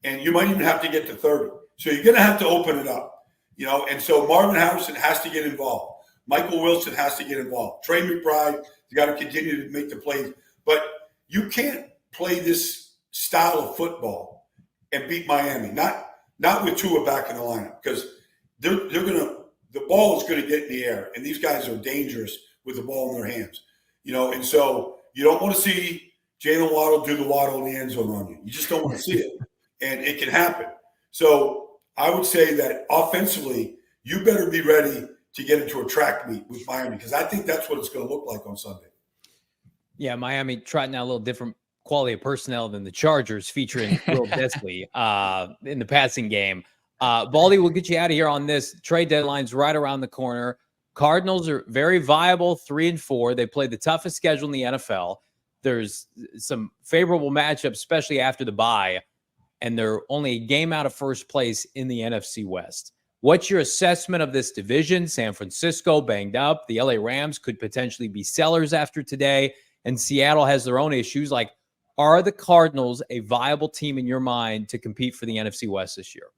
And you might even have to get to 30. So you're going to have to open it up, And so Marvin Harrison has to get involved. Michael Wilson has to get involved. Trey McBride, you got to continue to make the plays. But you can't play this style of football and beat Miami. Not with Tua back in the lineup, because the ball is gonna get in the air, and these guys are dangerous with the ball in their hands. And so you don't want to see Jalen Waddle do the Waddle in the end zone on you. You just don't want to see it, and it can happen. So I would say that offensively, you better be ready to get into a track meet with Miami, because I think that's what it's going to look like on Sunday. Yeah, Miami trotting out a little different quality of personnel than the Chargers, featuring Will Desley in the passing game. Baldy, we'll get you out of here on this. Trade deadline's right around the corner. Cardinals are very viable, 3-4. They play the toughest schedule in the NFL. There's some favorable matchups, especially after the bye, and they're only a game out of first place in the NFC West. What's your assessment of this division? San Francisco banged up. The LA Rams could potentially be sellers after today, and Seattle has their own issues. Like, are the Cardinals a viable team in your mind to compete for the NFC West this year?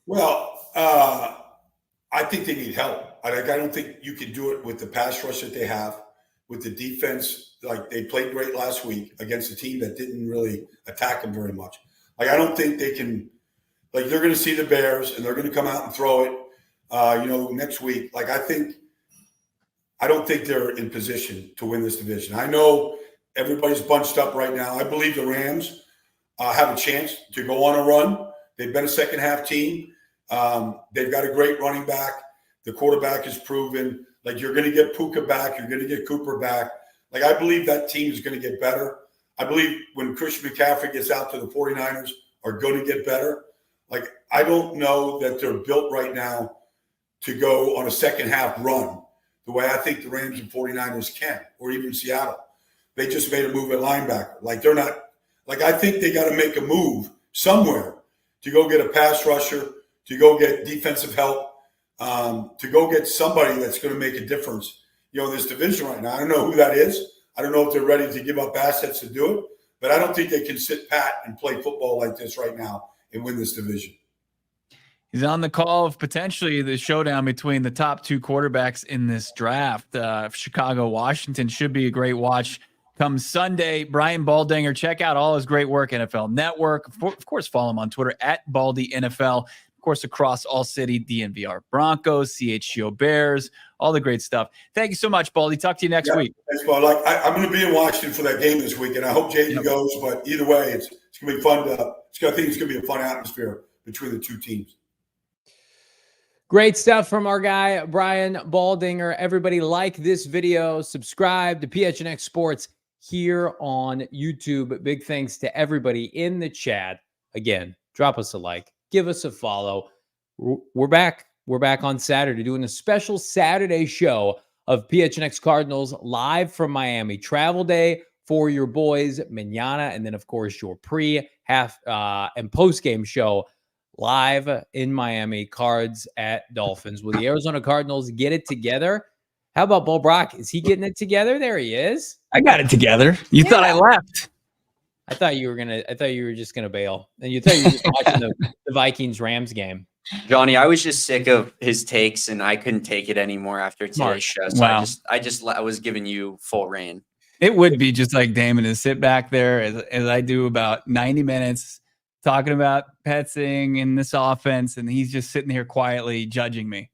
Well, I think they need help. I don't think you can do it with the pass rush that they have, with the defense. Like, they played great last week against a team that didn't really attack them very much. Like, I don't think they can. Like, they're going to see the Bears and they're going to come out and throw it, next week. Like, I don't think they're in position to win this division. I know everybody's bunched up right now. I believe the Rams have a chance to go on a run. They've been a second half team. They've got a great running back. The quarterback has proven. Like, you're going to get Puka back. You're going to get Cooper back. Like, I believe that team is going to get better. I believe when Christian McCaffrey gets out to the 49ers are going to get better. Like, I don't know that they're built right now to go on a second half run the way I think the Rams and 49ers can, or even Seattle. They just made a move at linebacker. Like, they're not – like, I think they got to make a move somewhere to go get a pass rusher, to go get defensive help, to go get somebody that's going to make a difference, in this division right now. I don't know who that is. I don't know if they're ready to give up assets to do it, but I don't think they can sit pat and play football like this right now and win this division. He's on the call of potentially the showdown between the top two quarterbacks in this draft. Chicago, Washington should be a great watch come Sunday. Brian Baldinger, check out all his great work, NFL Network. Of course, follow him on Twitter at Baldy NFL. Of course, across All City, DNVR Broncos, CHGO Bears, all the great stuff. Thank you so much, Baldy. Talk to you next week. Thanks, Paul. I'm going to be in Washington for that game this week, and I hope Jaden goes. But either way, it's going to be fun. I think it's going to be a fun atmosphere between the two teams. Great stuff from our guy, Brian Baldinger. Everybody like this video, subscribe to PHNX Sports here on YouTube. Big thanks to everybody in the chat. Again, drop us a like, give us a follow. We're back. We're back on Saturday doing a special Saturday show of PHNX Cardinals live from Miami. Travel day for your boys, Manana, and then, of course, your pre-half and post-game show live in Miami, Cards at Dolphins. Will the Arizona Cardinals get it together? How about Bo Brack? Is he getting it together? There he is. I got it together. You thought I left. I thought you were just gonna bail. And you thought you were just watching the Vikings-Rams game. Johnny, I was just sick of his takes and I couldn't take it anymore after today's show. So wow. I was giving you full reign. It would be just like Damon to sit back there as I do about 90 minutes talking about Petzing and this offense, and he's just sitting here quietly judging me.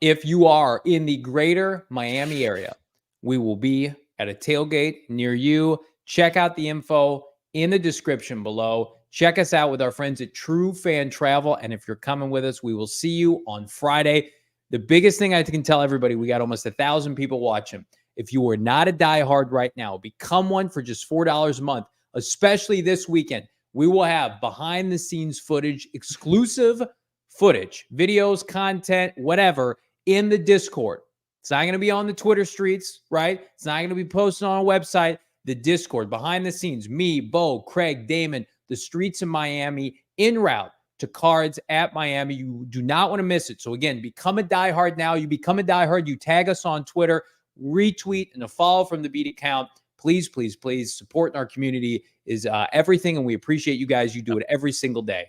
If you are in the greater Miami area, we will be at a tailgate near you. Check out the info in the description below. Check us out with our friends at True Fan Travel. And if you're coming with us, we will see you on Friday. The biggest thing I can tell everybody, we got almost 1,000 people watching. If you are not a diehard right now, become one for just $4 a month, especially this weekend. We will have behind-the-scenes footage, exclusive footage, videos, content, whatever, in the Discord. It's not going to be on the Twitter streets, right? It's not going to be posted on a website. The Discord, behind the scenes, me, Bo, Craig, Damon, the streets of Miami, en route to Cards at Miami. You do not want to miss it. So again, become a diehard now. You become a diehard. You tag us on Twitter, retweet, and a follow from the Beat account. Please, please, please, support in our community is everything, and we appreciate you guys. You do it every single day.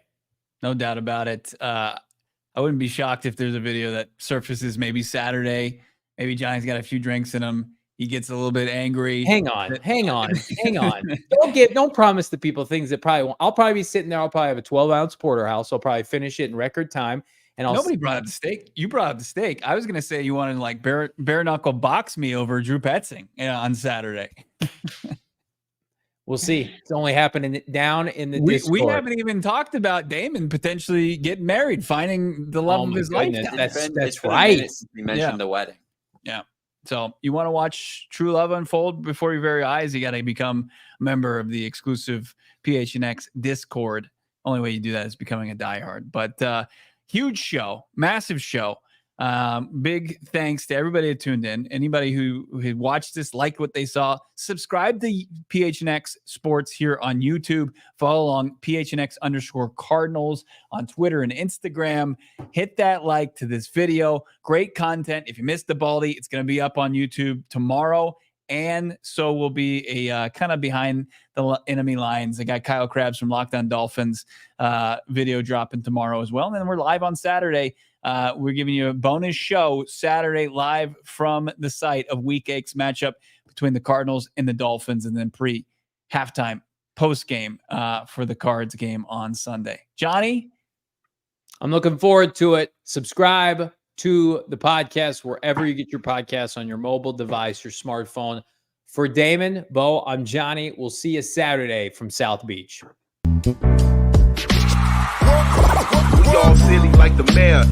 No doubt about it. I wouldn't be shocked if there's a video that surfaces maybe Saturday. Maybe Johnny's got a few drinks in him. He gets a little bit angry. Hang on. Don't promise the people things that probably won't. I'll probably be sitting there. I'll probably have a 12-ounce porterhouse. I'll probably finish it in record time. And Nobody brought up the steak. You brought up the steak. I was going to say you wanted to like bare knuckle box me over Drew Petzing on Saturday. We'll see. It's only happening down in the Discord. We haven't even even talked about Damon potentially getting married, finding the love of his life. That's right. We mentioned the wedding. Yeah. So you want to watch true love unfold before your very eyes, you got to become a member of the exclusive PHNX Discord. Only way you do that is becoming a diehard. But huge show, massive show. Big thanks to everybody that tuned in. Anybody who had watched this, liked what they saw, subscribe to PHNX Sports here on YouTube. Follow along PHNX_Cardinals on Twitter and Instagram. Hit that like to this video. Great content. If you missed the Baldy, it's going to be up on YouTube tomorrow. And so will be a kind of behind the enemy lines. I got Kyle Krabs from Locked On Dolphins video dropping tomorrow as well. And then we're live on Saturday. We're giving you a bonus show Saturday live from the site of Week 8's matchup between the Cardinals and the Dolphins, and then halftime, post-game for the Cards game on Sunday. Johnny? I'm looking forward to it. Subscribe to the podcast wherever you get your podcasts, on your mobile device, your smartphone. For Damon, Bo, I'm Johnny. We'll see you Saturday from South Beach. We all silly like the mayor.